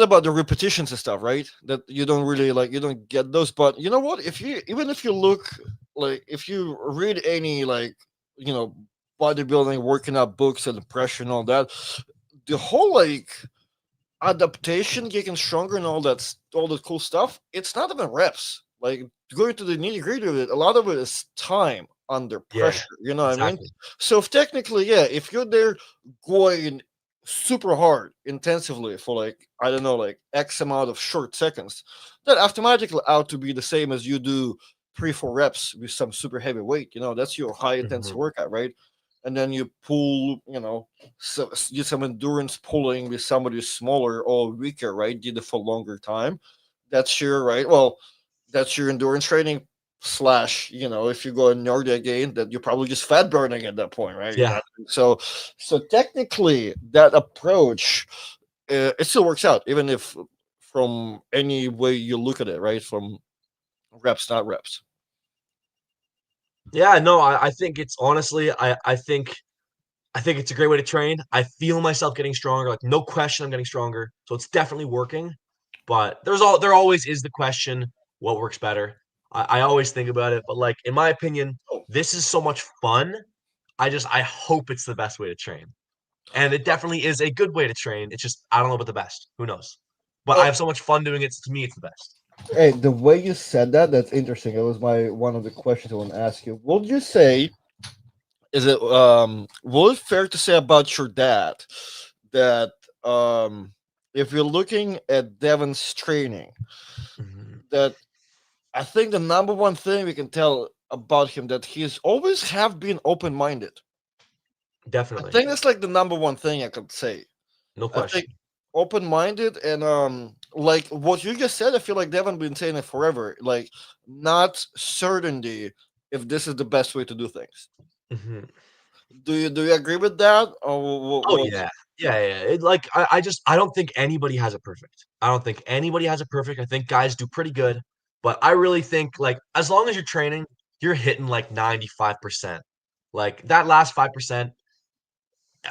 about the repetitions and stuff, right? That you don't really like, you don't get those. But you know what? If you even if you look like if you read any like you know bodybuilding, working out books and pressure and all that, the whole like adaptation, getting stronger and all the cool stuff, it's not even reps. Like going to the nitty gritty of it, a lot of it is time under Yeah, pressure. You know what I mean? exactly. So if technically, yeah, if you're there going super hard, intensively for like I don't know, like X amount of short seconds, that automatically out to be the same as you do 3 4 reps with some super heavy weight. You know, that's your high intensity Mhm, workout, right? And then you pull, so do some endurance pulling with somebody who's smaller or weaker, right? Did it for longer time. That's your right. Well, that's your endurance training slash. If you go in Nardia again, that you're probably just fat burning at that point, right? yeah. So technically, that approach it still works out, even if from any way you look at it, right? From reps, not reps. Yeah, no, I think it's honestly, I think it's a great way to train. I feel myself getting stronger, like, no question I'm getting stronger, so it's definitely working, but there always is the question, what works better? I always think about it, but, like, in my opinion, Oh, this is so much fun, I hope it's the best way to train, and it definitely is a good way to train, it's just I don't know about the best, who knows? But I oh, have so much fun doing it, so to me, it's the best. hey, the way you said that, that's interesting. It was my one of the questions I want to ask you. Would you say was it fair to say about your dad that if you're looking at Devin's training, Mhm. that I think the number one thing we can tell about him that he's always have been open minded. I Definitely, think that's like the number one thing I could say. no I think question. open minded and like what you just said, I feel like Devin been saying it forever. Like not certainty if this is the best way to do things. Mhm. Do you agree with that? Or Oh, yeah. Yeah, yeah, it like, I just I don't think anybody has it perfect. I don't think anybody has it perfect. I think guys do pretty good, but I really think, like, as long as you're training, you're hitting, like, 95%. Like, that last 5%,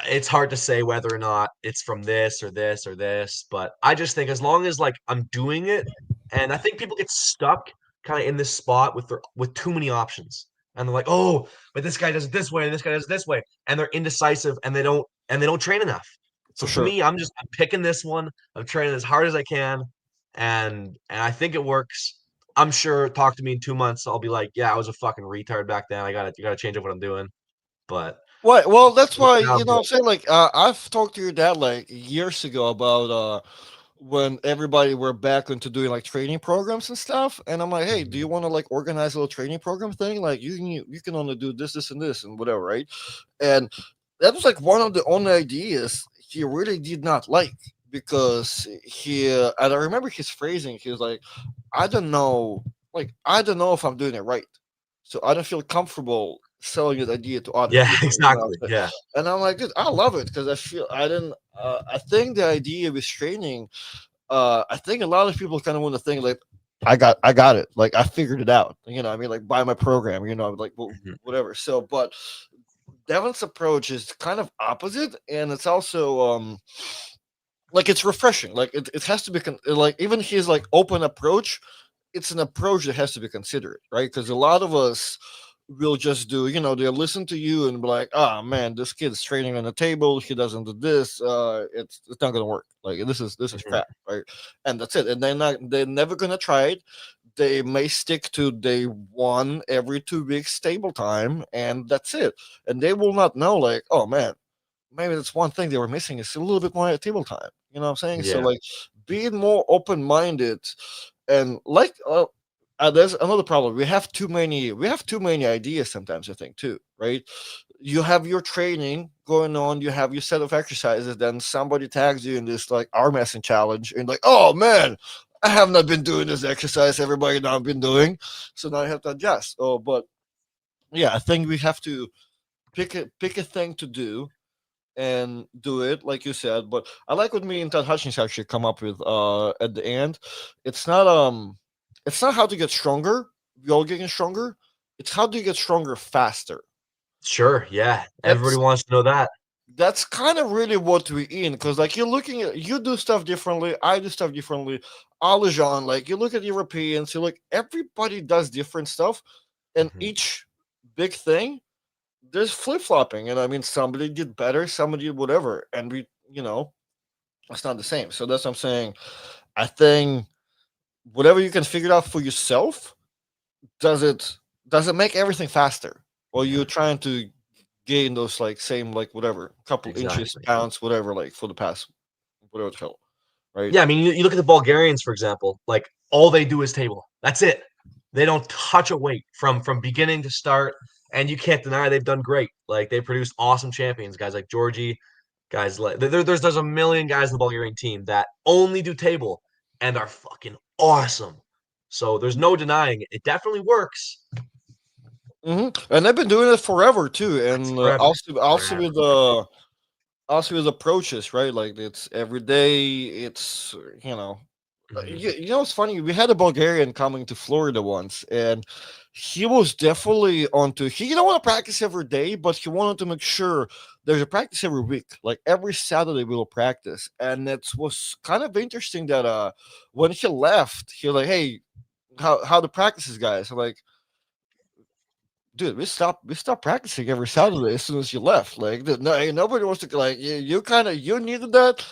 it's hard to say whether or not it's from this or this or this, but I just think as long as, like, I'm doing it and I think people get stuck kinda in this spot with too many options, and they're like, "Oh, but this guy does it this way, and this guy does it this way," and they're indecisive, and they don't train enough. for So to sure. me, I'm picking this one, I'm training as hard as I can, and I think it works. I'm sure talk to me in 2 months, I'll be like, "Yeah, I was a fucking retard back then, I gotta change up what I'm doing," but Why? Well, that's right why now I'm what good. I'm saying. Like, I've talked to your dad like years ago about when everybody were back into doing like training programs and stuff, and I'm like, hey, do you Mhm. want to like organize a little training program thing? Like, you can only do this, this, and this, and whatever, right? And that was like one of the only ideas he really did not like because and I remember his phrasing. He was like, I don't know, like I don't know if I'm doing it right, so I don't feel comfortable selling this idea to other Yeah, people. exactly, What I'm yeah. And I'm like, dude, I love it because I feel I didn't. I think the idea with training. I think a lot of people kind of want to think like, I got it. Like I figured it out. I mean, like buy my program. Like Mhm. whatever. So, but Devin's approach is kind of opposite, and it's also like it's refreshing. Like it has to be like even his like open approach. It's an approach that has to be considered, right? Because a lot of us will just do, they'll listen to you and be like, oh man, this kid's training on the table, he doesn't do this, it's not gonna work, like this is Mhm. crap, right? And that's it, and they're never gonna try it. They may stick to day one every 2 weeks stable time, and that's it. And they will not know, like, oh man, maybe that's one thing they were missing is a little bit more at table time. You know what I'm saying? So Yeah, like being more open minded, and like there's another problem. We have too many ideas sometimes, I think, too, right? You have your training going on, you have your set of exercises, then somebody tags you in this like arm wrestling challenge, and like, oh man, I have not been doing this exercise everybody now been doing, so now I have to adjust. Oh, but yeah, I think we have to pick a thing to do and do it like you said. But I like what me and Todd Hutchins actually come up with at the end. It's not it's not how to get stronger, we all getting stronger, it's how do you get stronger faster. sure. Yeah, everybody that's wants to know that. that's kind of really what we in, because like you're looking at, you do stuff differently, I do stuff differently, Alajan, like you look at Europeans, you look, everybody does different stuff, and Mhm. each big thing there's flip-flopping, and I mean somebody did better, somebody did whatever, and it's not the same. So that's what I'm saying. I think whatever you can figure out for yourself, does it does it make everything faster, or Yeah, you're trying to gain those like same like whatever couple inches, exactly. pounds, whatever, like for the past whatever the hell, right? Yeah, I mean, you look at the Bulgarians, for example, like all they do is table. That's it. They don't touch a weight from beginning to start, and you can't deny they've done great. Like they produced awesome champions, guys like Georgie, guys like there's a million guys in the Bulgarian team that only do table and are fucking awesome. So there's no denying it. It definitely works And they've been doing it forever too, and forever, also forever. with also with approaches, right? Like it's every day. It's Mhm. it's funny. We had a Bulgarian coming to Florida once, and he was definitely onto. He didn't want to practice every day, but he wanted to make sure there's a practice every week. Like every Saturday, we will practice, and it was kind of interesting that when he left, he was like, "Hey, how the practices, guys?" I'm like, dude, we stopped practicing every Saturday as soon as you left. Like, no, ain't nobody wants to like you. Kind of you needed that.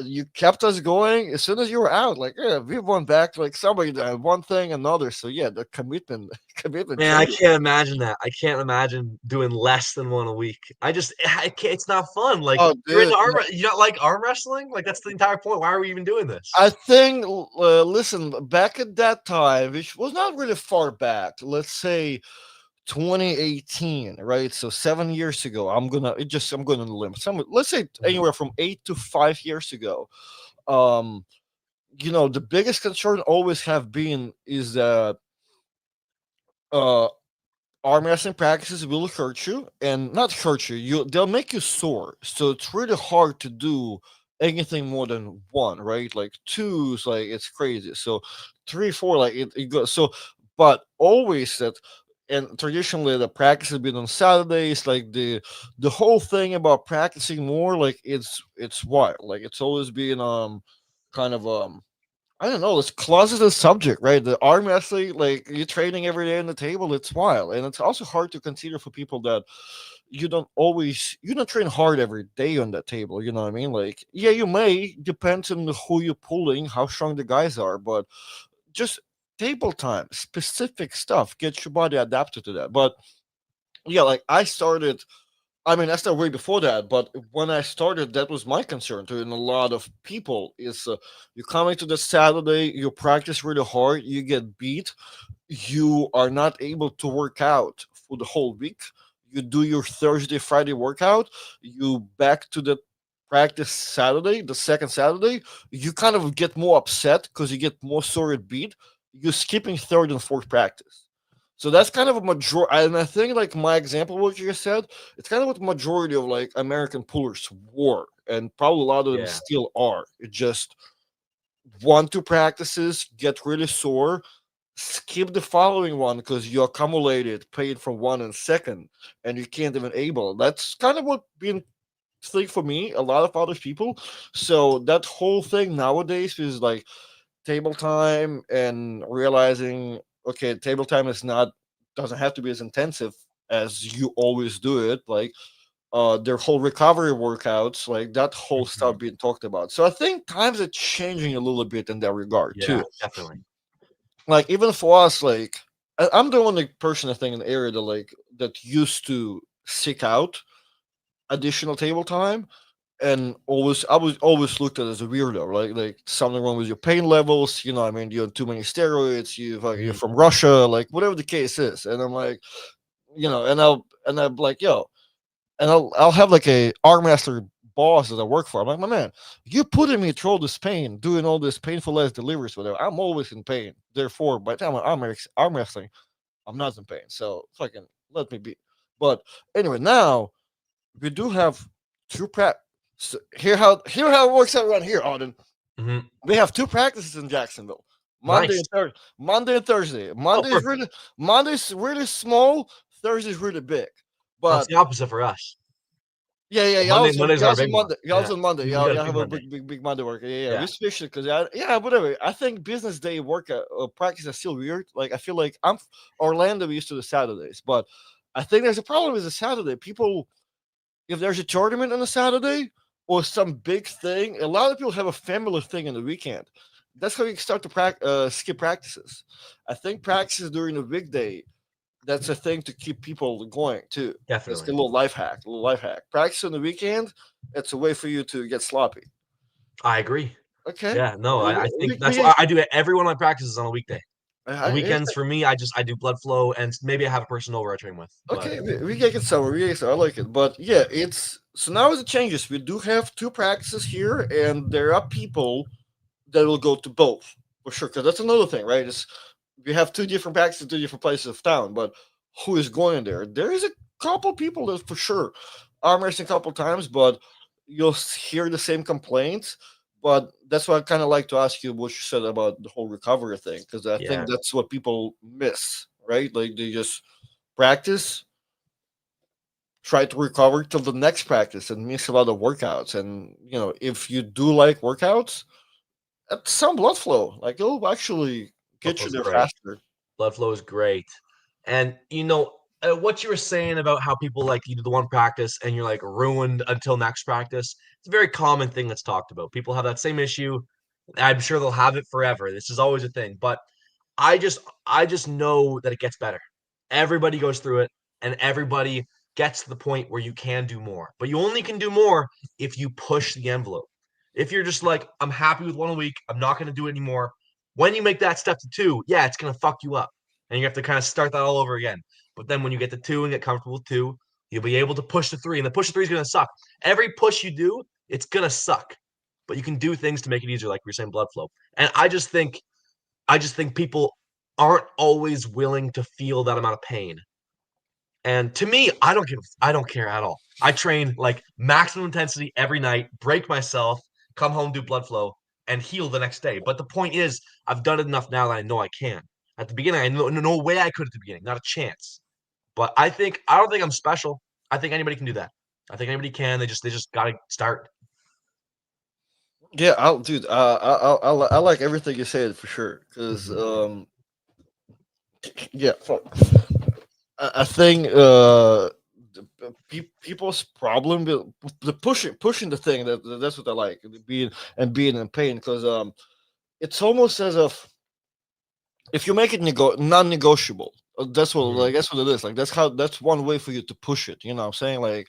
You kept us going as soon as you were out. Like, yeah, we went back to like somebody did one thing another. So yeah, the commitment commitment Man, I changes. can't imagine that. I can't imagine doing less than one a week. I can't. It's not fun. Like Oh, you're into dude, no, you don't like arm wrestling? Like that's the entire point. Why are we even doing this? I think. Listen, back at that time, which was not really far back. Let's say 2018, right? So 7 years ago, I'm gonna limit. Let's say Mhm, anywhere from 8 to 5 years ago. Um, the biggest concern always have been is that uh arm wrestling practices will hurt you, and not hurt you, they'll make you sore, so it's really hard to do anything more than one, right? Like two is like it's crazy, so three, four, like it goes. So but always that, and traditionally the practice has been on Saturdays, like the whole thing about practicing more, like it's wild, like it's always been kind of I don't know. It's closeted subject, right? The arm wrestling, like you're training every day on the table. It's wild, and it's also hard to consider for people that you don't train hard every day on that table. You know what I mean? Like, yeah, you may, depends on who you're pulling, how strong the guys are, but just table time, specific stuff, get your body adapted to that. But yeah, like I started way before that, but when I started, that was my concern to and a lot of people is you coming to the Saturday, you practice really hard, you get beat, you are not able to work out for the whole week. You do your Thursday, Friday workout, you back to the practice Saturday, the second Saturday, you kind of get more upset because you get more sore at beat. You're skipping third and fourth practice. So that's kind of a majority, and I think like my example, what you just said, it's kind of what the majority of like American pullers were, and probably a lot of them yeah. still are. It just one, two practices, get really sore, skip the following one because you accumulated paid for one and second, and you can't even able. That's kind of what been thing for me, a lot of other people. So that whole thing nowadays is like table time and realizing, okay, table time is not doesn't have to be as intensive as you always do it. Like their whole recovery workouts, like that whole stuff Mhm. being talked about. So I think times are changing a little bit in that regard Yeah, too. definitely. Like even for us, like I'm the only person I think in the area that that used to seek out additional table time, and always I was always looked at as a weirdo, right? Like something wrong with your pain levels. You know, I mean, you're on too many steroids. You're Mhm. from Russia, like whatever the case is. And I'm like, and I'm like, yo, and I'll have like a arm master boss that I work for. I'm like, my man, you putting me through all this pain, doing all this painful ass deliveries, whatever. I'm always in pain. Therefore, by the time arm wrestling, I'm not in pain. So fucking let me be. But anyway, now we do have two prep. So here how it works out around here, Auden. Mhm. We have two practices in Jacksonville. Nice. Monday and Thursday. Oh, perfect. Monday's really small, Thursday's really big. That's But the opposite for us. yeah, Mondays are our y'all's on big one. Monday. Y'all's Yeah. on Monday. We Y'all, got a y'all big have a Monday. big Monday work. Yeah. Yeah. We switched it because yeah, whatever. I think business day work practice is still weird. Like I feel like Orlando we used to the Saturdays, but I think there's a problem with the Saturday. People, if there's a tournament on a Saturday or some big thing, a lot of people have a family thing on the weekend. That's how you start to skip practices. I think practices during the weekday, that's a thing to keep people going too. That's a Definitely. little life hack. A little life hack. Practice on the weekend. It's a way for you to get sloppy. I agree. Okay. Yeah, no, I think that's We why I do it every one of my practices on a weekday. The it's weekends for me, I do blood flow and maybe I have a person over I train with, but okay. We get it somewhere. We get it somewhere. I like it. But yeah, it's so now as it changes, we do have two practices here, and there are people that will go to both for sure. Because that's another thing, right? It's we have two different practices, two different places of town, but who is going there? There is a couple people that for sure arm wrestling a couple times, but you'll hear the same complaints. But that's why I kind of like to ask you what you said about the whole recovery thing, because I think yeah, that's what people miss, right? Like they just practice, try to recover till the next practice, and miss a lot of workouts. And if you do like workouts, some blood flow, like it'll actually blood get you flow's there great. faster. Blood flow is great. And what you were saying about how people like you do the one practice and you're like ruined until next practice. It's a very common thing that's talked about. People have that same issue. I'm sure they'll have it forever. This is always a thing. But I just I just know that it gets better. Everybody goes through it and everybody gets to the point where you can do more. But you only can do more if you push the envelope. If you're just like, I'm happy with one a week, I'm not going to do it anymore. When you make that step to two, yeah, it's going to fuck you up. And you have to kind of start that all over again. But then when you get to two and get comfortable with two, you'll be able to push the three. And the push to three is going to suck. Every push you do, it's going to suck. But you can do things to make it easier, like you're saying, blood flow. And I just think people aren't always willing to feel that amount of pain. And to me, I don't care at all. I train like maximum intensity every night, break myself, come home, do blood flow, and heal the next day. But the point is, I've done it enough now that I know I can. At the beginning, I know no way I could at the beginning, not a chance. But I don't think I'm special. I think anybody can do that. I think anybody can. They just gotta start. Yeah, dude. I like everything you said for sure. Because Mhm. yeah, I think people's problem with the pushing the thing that's what I like, being in pain. Because it's almost as if you make it non-negotiable. Mhm. That's what it is. Like that's one way for you to push it. You know what I'm saying? Like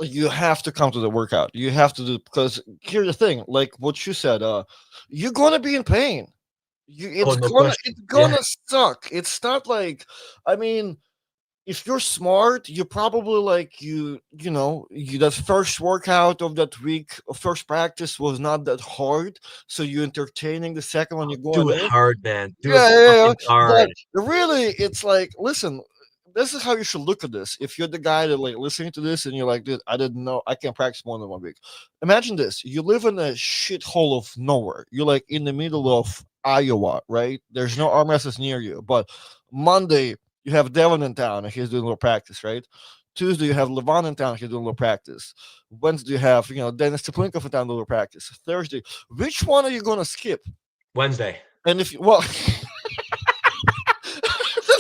you have to come to the workout. You have to do, because here's the thing, like what you said, you're gonna be in pain. Oh, no question. It's Yeah. gonna suck. It's not like, I mean, if you're smart, you probably like that first workout of that week, first practice was not that hard, so you're entertaining the second one you're going Do it in. hard, man. Do it Yeah. fucking hard. But really, it's like, listen, this is how you should look at this. If you're the guy that like listening to this and you're like, dude, I didn't know I can practice more than 1 week. Imagine this: you live in a shithole of nowhere. You're like in the middle of Iowa, right? There's no arm wrestlers near you. But Monday you have Devon in town and he's doing a little practice, right? Tuesday you have Levon in town, he's doing a little practice. Wednesday you have Dennis Teplinkov in town, a little practice. Thursday, which one are you gonna skip? Wednesday. And if you well,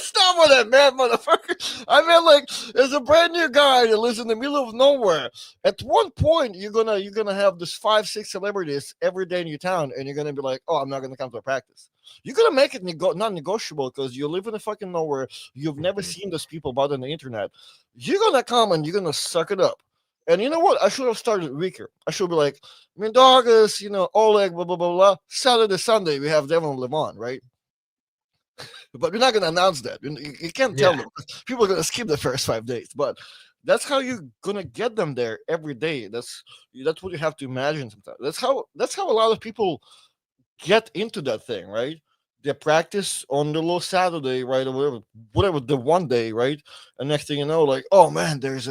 stop what I meant, motherfucker. I meant like there's a brand new guy that lives in the middle of nowhere. At one point, you're gonna have this 5, 6 celebrities every day in your town, and you're gonna be like, oh, I'm not gonna come to a practice. You're gonna make it not negotiable because you live in the fucking nowhere. You've never Mhm. seen those people but on the internet. You're gonna come and you're gonna suck it up. And you know what? I should have started weaker. I should be like, I mean, dog is, Oleg, blah, blah, blah, blah. Saturday, Sunday, we have Devon Levon, right? But we're not going to announce that. You can't tell Yeah. them. People are going to skip the first 5 days. But that's how you're going to get them there every day. That's what you have to imagine sometimes. That's how a lot of people get into that thing, right? They practice on the little Saturday, right, or whatever the one day, right? And next thing you know, like, oh man, this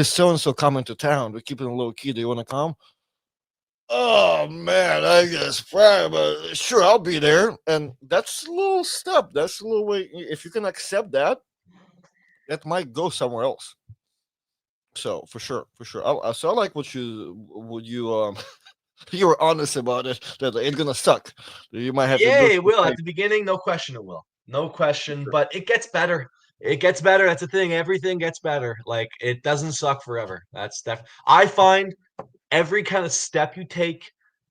so and so coming to town. We're keeping a low key. Do you want to come? Oh man, I guess probably, but sure, I'll be there. And that's a little step. That's a little way. If you can accept that, that might go somewhere else. So for sure, for sure. So I like what you you were honest about it. That it's gonna suck. You might have to Yeah, do it will. At it. the beginning, no question it will. No question, Sure. but it gets better. It gets better. That's the thing. Everything gets better. Like it doesn't suck forever. That's I find every kind of step you take,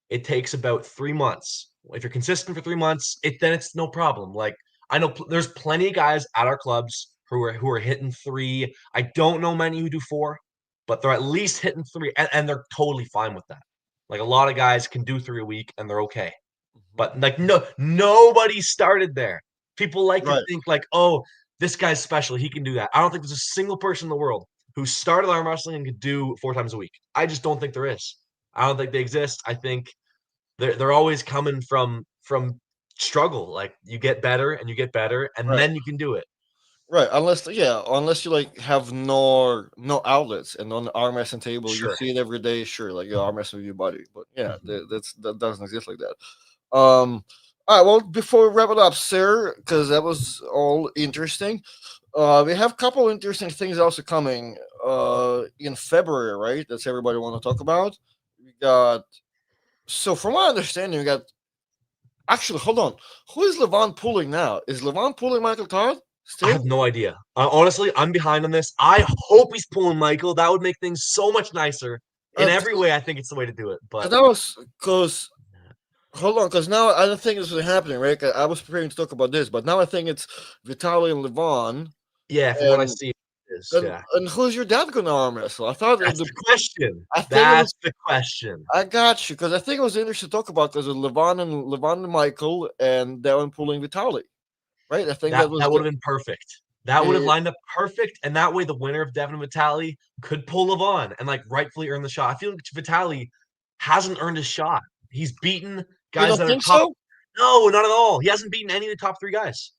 it takes about 3 months. If you're consistent for 3 months, then it's no problem. Like I know there's plenty of guys at our clubs who are hitting three. I don't know many who do four, but they're at least hitting three, and they're totally fine with that. Like a lot of guys can do 3 a week and they're okay. Mhm. But like nobody started there. People like to Right. think like, oh, this guy's special. He can do that. I don't think there's a single person in the world who started arm wrestling and could do 4 times a week. I just don't think there is. I don't think they exist. I think they're always coming from struggle. Like you get better and you get better, and Right. then you can do it. Right. Unless you like have no outlets and on the arm wrestling table you Sure. see it every day. Sure, like you're arm wrestling with your buddy. But yeah, Mhm. that doesn't exist like that. All right. Well, before we wrap it up, sir, because that was all interesting. We have a couple interesting things also coming. In February, right? That's everybody want to talk about. We got. So, from my understanding, we got. Actually, hold on. Who is Levon pulling now? Is Levon pulling Michael Todd I still? have no idea. Honestly, I'm behind on this. I hope he's pulling Michael. That would make things so much nicer. In every way, I think it's the way to do it. Because But that was because hold on, because now I don't think this is happening, right? 'Cause I was preparing to talk about this, but now I think it's Vitaly and Levon, yeah, from what I and see, it is and, yeah. and who's your dad gonna arm wrestle? I thought That's the question. I think it was That's the question. I got you because I think it was interesting to talk about because of Levon and Michael and Devin pulling Vitaly, right? I think that was That would have been perfect. That would have the lined up perfect, and that way the winner of Devin and Vitali could pull Levon and like rightfully earn the shot. I feel like Vitali hasn't earned his shot. He's beaten you guys don't that are think top. so? No, not at all. He hasn't beaten any of the top three guys.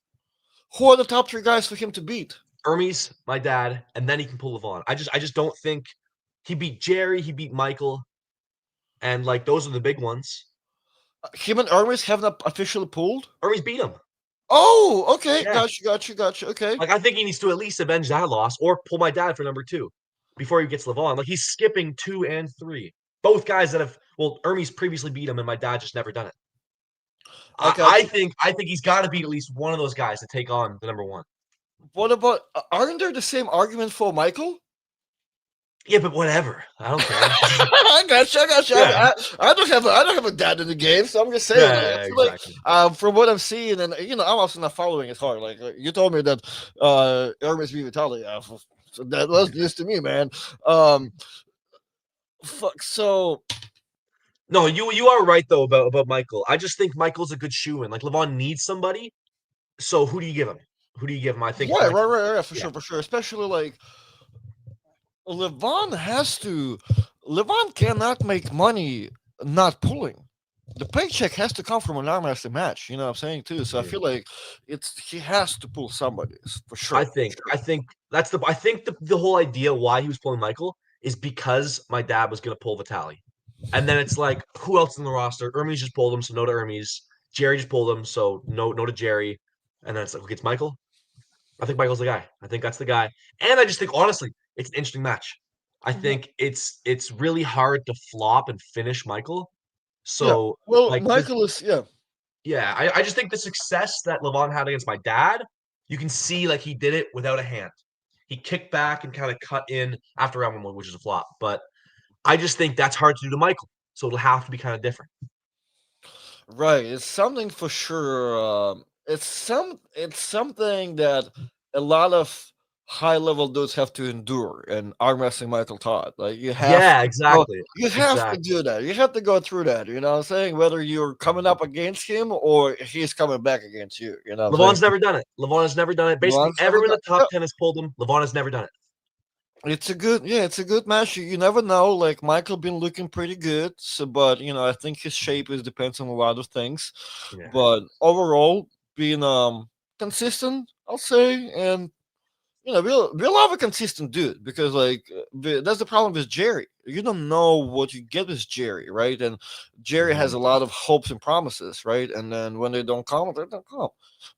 Who are the top three guys for him to beat? Hermes, my dad, and then he can pull Levon. I just don't think he beat Jerry. He beat Michael, and like those are the big ones. Him and Hermes haven't officially pulled. Hermes beat him. Oh, okay, Yeah. got you. Okay, Like I think he needs to at least avenge that loss or pull my dad for number two before he gets Levon. Like he's skipping 2 and 3. Both guys that have Hermes previously beat him and my dad just never done it. I I, got I you. think I think he's got to beat at least one of those guys to take on the number one. What about? Aren't there the same argument for Michael? Yeah, but whatever. I don't care. I got you. I got you. Yeah. I don't have a dad in the game, so I'm just saying. Like, I Yeah, feel like exactly. from what I'm seeing, and I'm also not following it hard. Like you told me that Hermes beat Vitaly. So that was news to me, man. Um, fuck. So No, you are right though about Michael. I just think Michael's a good shoe in. Like Levon needs somebody. So who do you give him? Who do you give him? I think yeah, like right, yeah. for sure. Especially like Levon has to. Levon cannot make money not pulling. The paycheck has to come from an arm wrestling match. You know what I'm saying too. So I Mhm. feel like he has to pull somebody for I sure. think I think that's the I think the whole idea why he was pulling Michael is because my dad was gonna pull Vitali. And then it's like, who else in the roster? Hermes just pulled him, so no to Hermes. Jerry just pulled him, so no to Jerry. And then it's like, okay, it's Michael. I think Michael's the guy. I think that's the guy. And I just think honestly, it's an interesting match. I think it's really hard to flop and finish Michael. Yeah. So Well, like this Michael is yeah. yeah, I just think the success that Levon had against my dad You can see like he did it without a hand. He kicked back and kind of cut in after round one, which is a flop. But I just think that's hard to do to Michael. So it'll have to be kind of different. Right, it's something for sure. It's something that a lot of high level dudes have to endure. And arm wrestling Michael Todd, like Yeah, exactly. you have to Exactly. do that. You have to go through that. You know what I'm saying? Whether you're coming up against him or he's coming back against you. You know what I'm saying? Levon's never done it. Levon has never done it. Basically, Once never everyone in done. the top 10 has pulled him. Levon has never done it. It's a good, yeah, it's a good match. You never know. Like Michael been looking pretty good, so but I think his shape is depends on a lot of things. Yeah. But overall, being consistent, I'll say, and we'll have a consistent dude because that's the problem with Jerry. You don't know what you get with Jerry, right? And Jerry has Mhm. a lot of hopes and promises, right? And then when they don't come, they don't come.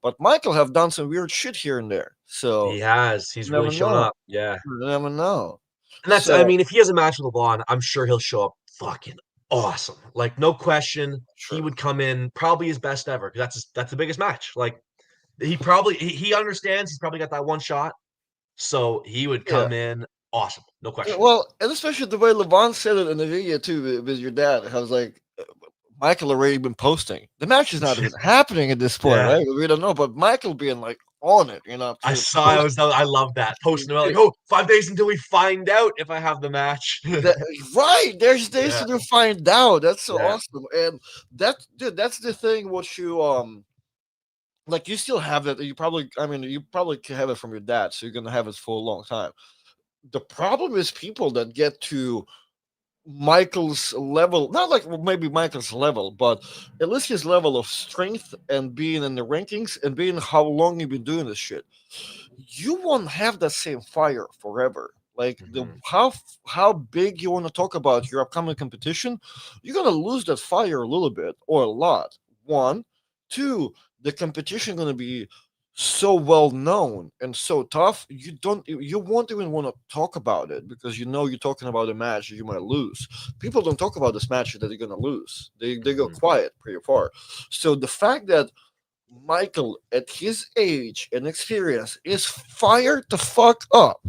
But Michael have done some weird shit here and there, He so has. you He's really never shown know. up. Yeah. You never know. And that's, I So mean, if he has a match with LeBron, I'm sure he'll show up fucking awesome. Like, no question, he sure. would come in probably his best ever because that's the biggest match. Like, he understands he's probably got that one shot, so he would Yeah. come in awesome, no Yeah, question. well, and especially the way Levon said it in the video too with your dad. I was like, Michael already been posting. The match is not even happening at this point, Yeah, right? We don't know, but Michael being like on it, I to saw. post I love that posting about like, oh, 5 days until we find out if I have the match. that. Right, there's days Yeah, to find out. That's so yeah. awesome, and dude, that's the thing. What you like, you still have that. You probably, I mean, you probably can have it from your dad, so you're gonna have it for a long time. The problem is people that get to Michael's level, not like maybe Michael's level, but at least his level of strength and being in the rankings and being how long you've been doing this shit. You won't have that same fire forever. Like Mhm. how big you want to talk about your upcoming competition, you're gonna lose that fire a little bit or a lot. One, two, the competition gonna be so well known and so tough, you won't even want to talk about it because you're talking about a match that you might lose. People don't talk about this match that they're gonna lose. They go Mhm. quiet pretty far. So the fact that Michael, at his age and experience, is fired the fuck up.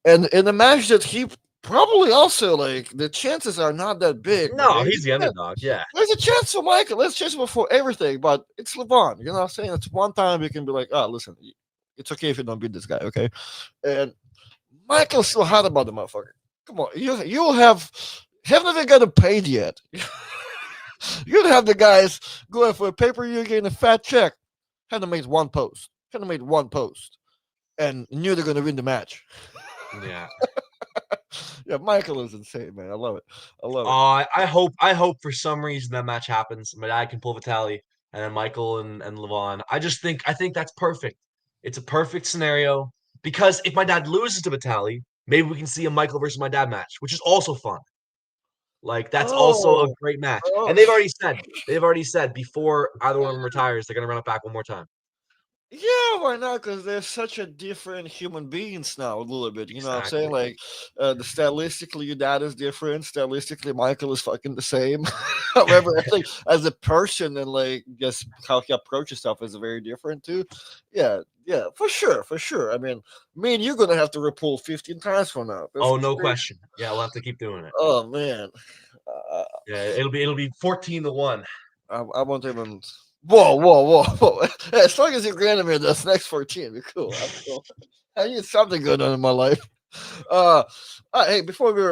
And in a match that he probably also like, the chances are not that big, but No, he's the underdog. Yeah. there's a chance for Michael. Let's chase him for everything, but it's LeBron. You know what I'm saying? It's one time you can be like, oh, listen, it's okay if you don't beat this guy, okay? And Michael's still hot about the motherfucker. Come on, you'll haven't even got him paid yet. You'd have the guys going for a pay-per-view getting a fat check. Hadn't made one post. Hadn't made one post. And knew they're gonna win the match. Yeah. Yeah, Michael is insane, man. I love it. I love it. I hope for some reason that match happens. My dad can pull Vitali and then Michael and Levon. I think that's perfect. It's a perfect scenario because if my dad loses to Vitali, maybe we can see a Michael versus my dad match, which is also fun. Like that's also a Oh, great match. oh, And they've already said before either one of them retires, they're gonna run it back one more time. yeah, why not? Because they're such a different human beings now, a little bit. You know what I'm saying? Exactly. Like, the stylistically, your dad is different. Stylistically, Michael is fucking the same. However, I think as a person and like just how he approaches stuff is very different too. Yeah, yeah, for sure, for sure. I mean, me and you're gonna have to repull 15 times from now. That's Oh, no crazy. question. Yeah, we'll have to keep doing it. Oh man, uh, Yeah, it'll be 14-1. I won't even. Whoa, whoa, whoa, whoa! As long as you granted me this next 14, be cool. I'm cool. I need something good on in my life. Hey, before we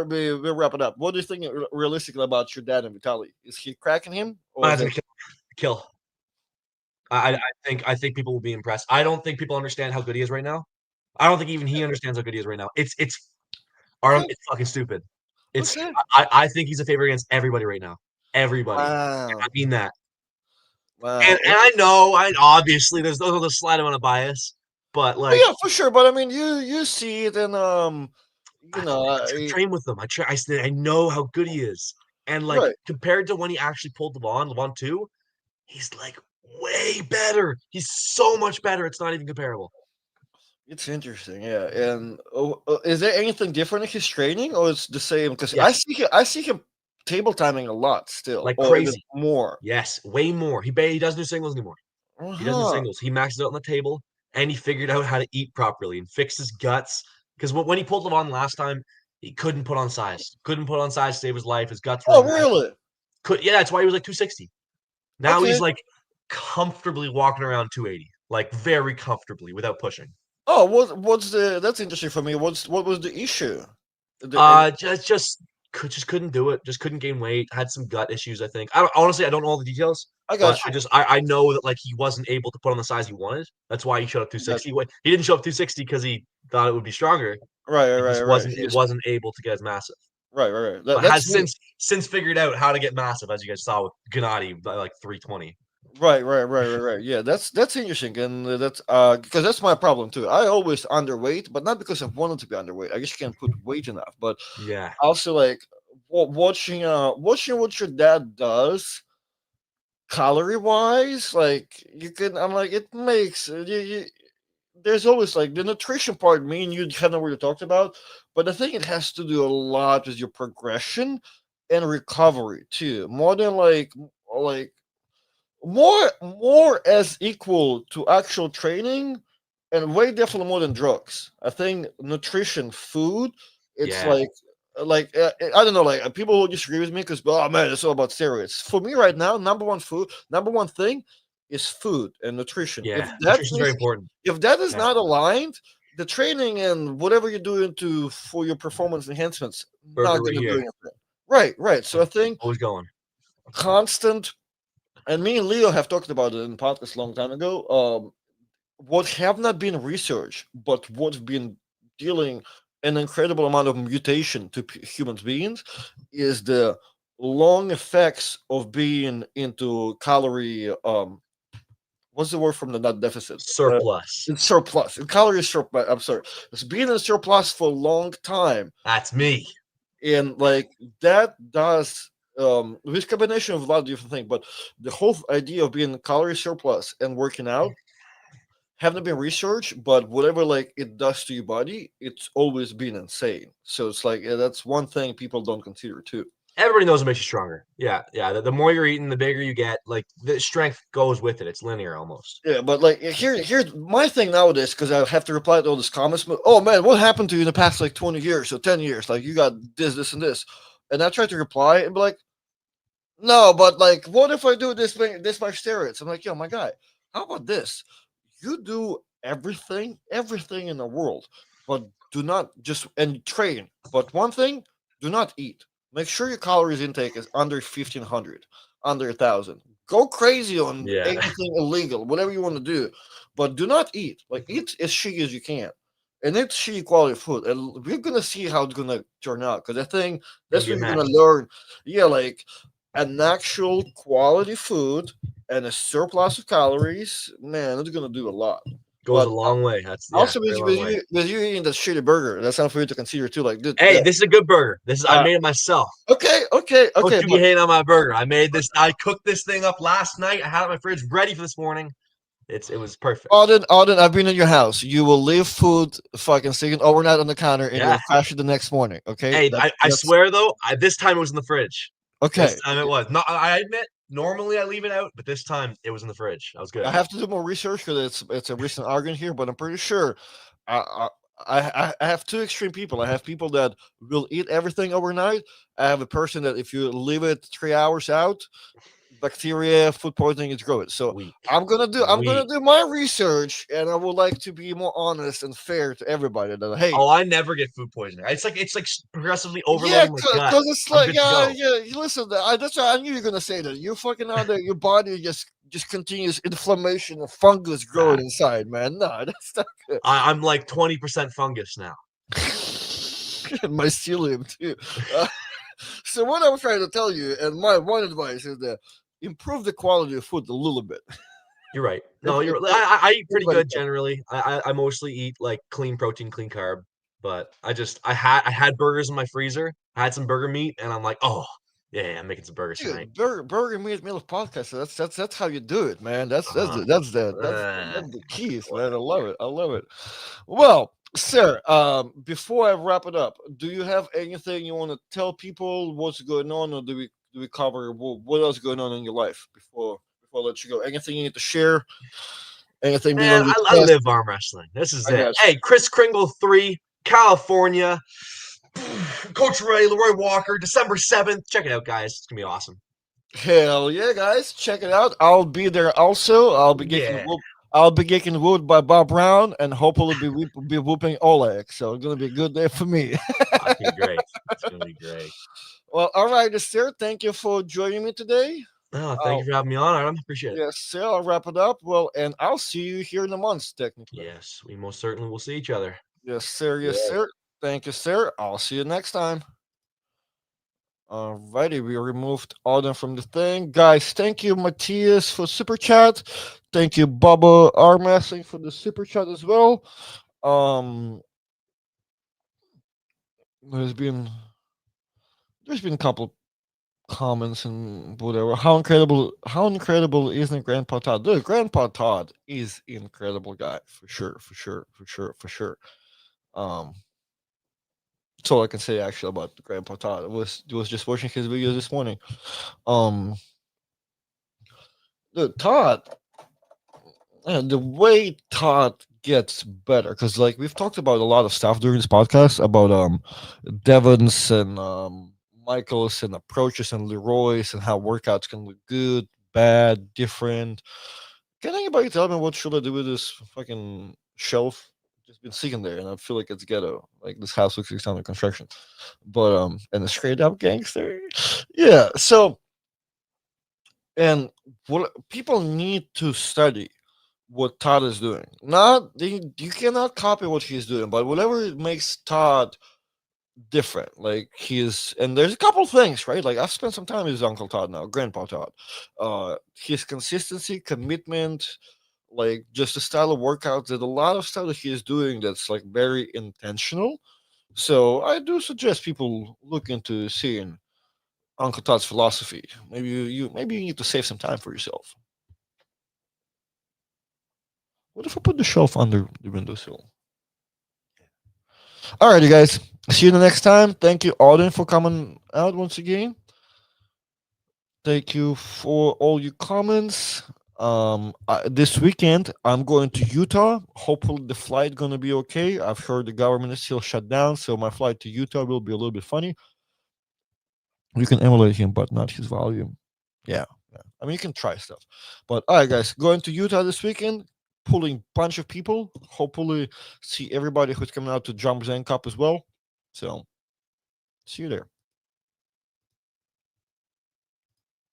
wrap it up, what do you think realistically about your dad and Vitaly? Is he cracking him, or My is dad's it gonna kill. I think people will be impressed. I don't think people understand how good he is right now. I don't think even he understands how good he is right now. It's okay? it's fucking stupid. It's Okay. I think he's a favorite against everybody right now. Everybody. Wow. I mean that. And Wow. I know, I obviously there's a slight amount of bias, but like Yeah, for sure. But I mean, you see it, and you I, know, I train with him. I know how good he is. And like right. compared to when he actually pulled Levon 2, he's like way better. He's so much better. It's not even comparable. It's interesting, yeah. And is there anything different in his training, or it's the same? Because Yes, I see him table timing a lot still, like or even crazy. more. Yes, way more. He doesn't do singles anymore. He doesn't do Uh-huh. singles. He maxes out on the table. and he figured out how to eat properly and fix his guts. Because when he pulled it on last time, he couldn't put on size. Couldn't put on size to save his life. His guts were a Oh, mess. really? Yeah, that's why he was like 260. Now Okay. he's like comfortably walking around 280, like very comfortably without pushing. Oh, what's the? That's interesting for me. What was the issue? Just couldn't do it. Just couldn't gain weight. Had some gut issues, I think. Honestly, I don't know all the details, I but got you. I know that like he wasn't able to put on the size he wanted. That's why he showed up I got 260. you. He didn't show up 260 because he thought it would be stronger. Right, right, It right, just right. wasn't. It wasn't able to get as massive. Right, right, right. But That's has me. since figured out how to get massive, as you guys saw with Gennady by like 320. Right, right, right, right, right. Yeah, that's interesting, and that's because that's my problem too. I always underweight, but not because I wanted to be underweight. I just can't put weight enough. But Yeah, also like watching what your dad does calorie wise, like you can. I'm like it makes there's always like the nutrition part. Me and you kind of already talked about, but I think it has to do a lot with your progression and recovery too, more than like more as equal to actual training and way definitely more than drugs. I think nutrition, food, it's yeah, I don't know, like people will disagree with me because oh man, it's all about steroids. For me right now, number one thing is food and nutrition. yeah. Nutrition is very important. If that is Yeah, not aligned, the training and whatever you're doing to for your performance enhancements not burger right gonna do here. anything. Right, right. So I think Always going. constant and me and Leo have talked about it in podcast a long time ago. What have not been researched, but what's been dealing an incredible amount of mutation to human beings is the long effects of being into calorie. What's the word from the nut deficit? Surplus. It's surplus. Calorie surplus. I'm sorry. It's being in surplus for a long time That's me. and like that does this combination of a lot of different things, but the whole idea of being calorie surplus and working out haven't been researched, but whatever like it does to your body, it's always been insane. So it's like that's one thing people don't consider too. Everybody knows it makes you stronger. Yeah, yeah. The more you're eating, the bigger you get. Like the strength goes with it. It's linear almost. Yeah, but like here's my thing nowadays because I have to reply to all these comments. But, oh man, what happened to you in the past like 20 years or 10 years? Like you got this, and this, and I try to reply and be like, no, but like, what if I do this much steroids? I'm like, yo, my guy, how about this? You do everything in the world, but do not just and train. But one thing, do not eat. Make sure your calories intake is under 1,500, under 1,000. Go crazy on Yeah, anything illegal, whatever you want to do, but do not eat. Like eat as shitty as you can, and eat shitty quality food. And we're gonna see how it's gonna turn out because I think gonna that's be a what you're gonna mess. learn. Yeah, like an actual quality food and a surplus of calories, man, it's gonna do a lot. Goes a But long way. That's yeah, also very long way. with you eating that shitty burger, that's something for you to consider too. Like, dude, Hey, this is a good burger. This is I uh, made it myself. okay, okay, Don't okay. you be But hating on my burger. I made this. I cooked this thing up last night. I had it in my fridge ready for this morning. It was perfect. Auden, I've been in your house. You will leave food fucking sitting overnight on the counter, and you'll Yeah. crash it the next morning. Okay, Hey, I that's swear though, this time it was in the fridge. This okay. time it was. Not I admit, normally I leave it out, but this time it was in the fridge. I was I good. have to do more research because it's a recent argument here, but I'm pretty sure. I, I have two extreme people. I have people that will eat everything overnight. I have a person that if you leave it 3 hours out, bacteria, food poisoning is growing. So Weak. I'm gonna Weak. do my research, and I would like to be more honest and fair to everybody. That hey, Oh, I never get food poisoning. It's like progressively yeah, overloading my gut. because it's I'm like good to yeah, go. yeah. Listen, that's why I knew you were gonna say that. You fucking out there, your body just continues inflammation and fungus growing Nah, inside, man. No, that's not good. I'm like 20% fungus now. Mycelium too. Uh, so what I'm trying to tell you, and my one advice is that improve the quality of food a little bit. You're right. If, No, if I eat pretty everybody good can. generally. I mostly eat like clean protein, clean carb. But I had burgers in my freezer. I had some burger meat, and I'm like, oh yeah, I'm making some burgers tonight. Dude, burger meal podcast. So that's how you do it, man. Uh-huh. That's the keys, man. I love it. I love it. Well, sir, before I wrap it up, do you have anything you want to tell people what's going on, or do we cover what else going on in your life before I let you go? Anything you need to share? Anything big Man, on your I chest? live arm wrestling. This is I it. got Hey, Chris Kringle 3, California. Coach Ray, Leroy Walker, December 7th. Check it out, guys. It's going to be awesome. Hell yeah, guys! Check it out. I'll be there also. Yeah. I'll be getting whooped by Bob Brown, and hopefully be whooping Oleg. So it's gonna be a good day for me. Oh, it's going to be great. It's going to be great. Well, all right, sir. Thank you for joining me today. Oh, thank you I'll for having me on, Adam. Appreciate it. Yes, sir. I'll wrap it up. Well, and I'll see you here in a month, technically. Yes, we most certainly will see each other. Yes, sir. Yes, Yeah. sir. Thank you, sir. I'll see you next time. Alrighty, we removed Auden from the thing. Guys, thank you, Matthias, for super chat. Thank you, Bubba Armessing, for the super chat as well. Um, there's been a couple comments and whatever. How incredible isn't Grandpa Todd? Dude, Grandpa Todd is incredible guy for sure, for sure, for sure, for sure. Um, that's all I can say actually about Grandpa Todd. Was just watching his video this morning. Um, Todd, the way Todd gets better, because like we've talked about a lot of stuff during this podcast about Devons and Michaels and approaches and Leroy's and how workouts can look good, bad, different. Can anybody tell me what should I do with this fucking shelf? Just been sitting there and I feel like it's ghetto. Like this house looks like it's under construction. But and a straight up gangster. Yeah. So and what people need to study what Todd is doing. Not you cannot copy what he's doing, but whatever makes Todd different. Like he's and there's a couple things, right? Like I've spent some time with his Uncle Todd now, Grandpa Todd. His consistency, commitment, like just the style of workouts. There's a lot of stuff that he is doing that's like very intentional. So I do suggest people look into seeing Uncle Todd's philosophy. Maybe you need to save some time for yourself. What if I put the shelf under the windowsill? Alrighty, guys. See you the next time. Thank you, Auden, for coming out once again. Thank you for all your comments. This weekend I'm going to Utah. Hopefully the flight gonna be okay. I've heard the government is still shut down, so my flight to Utah will be a little bit funny. You can emulate him, but not his volume. Yeah, yeah. I mean, you can try stuff. But all right, guys, going to Utah this weekend. Pulling bunch of people. Hopefully, see everybody who's coming out to Jump Zen Cup as well. So, see you there.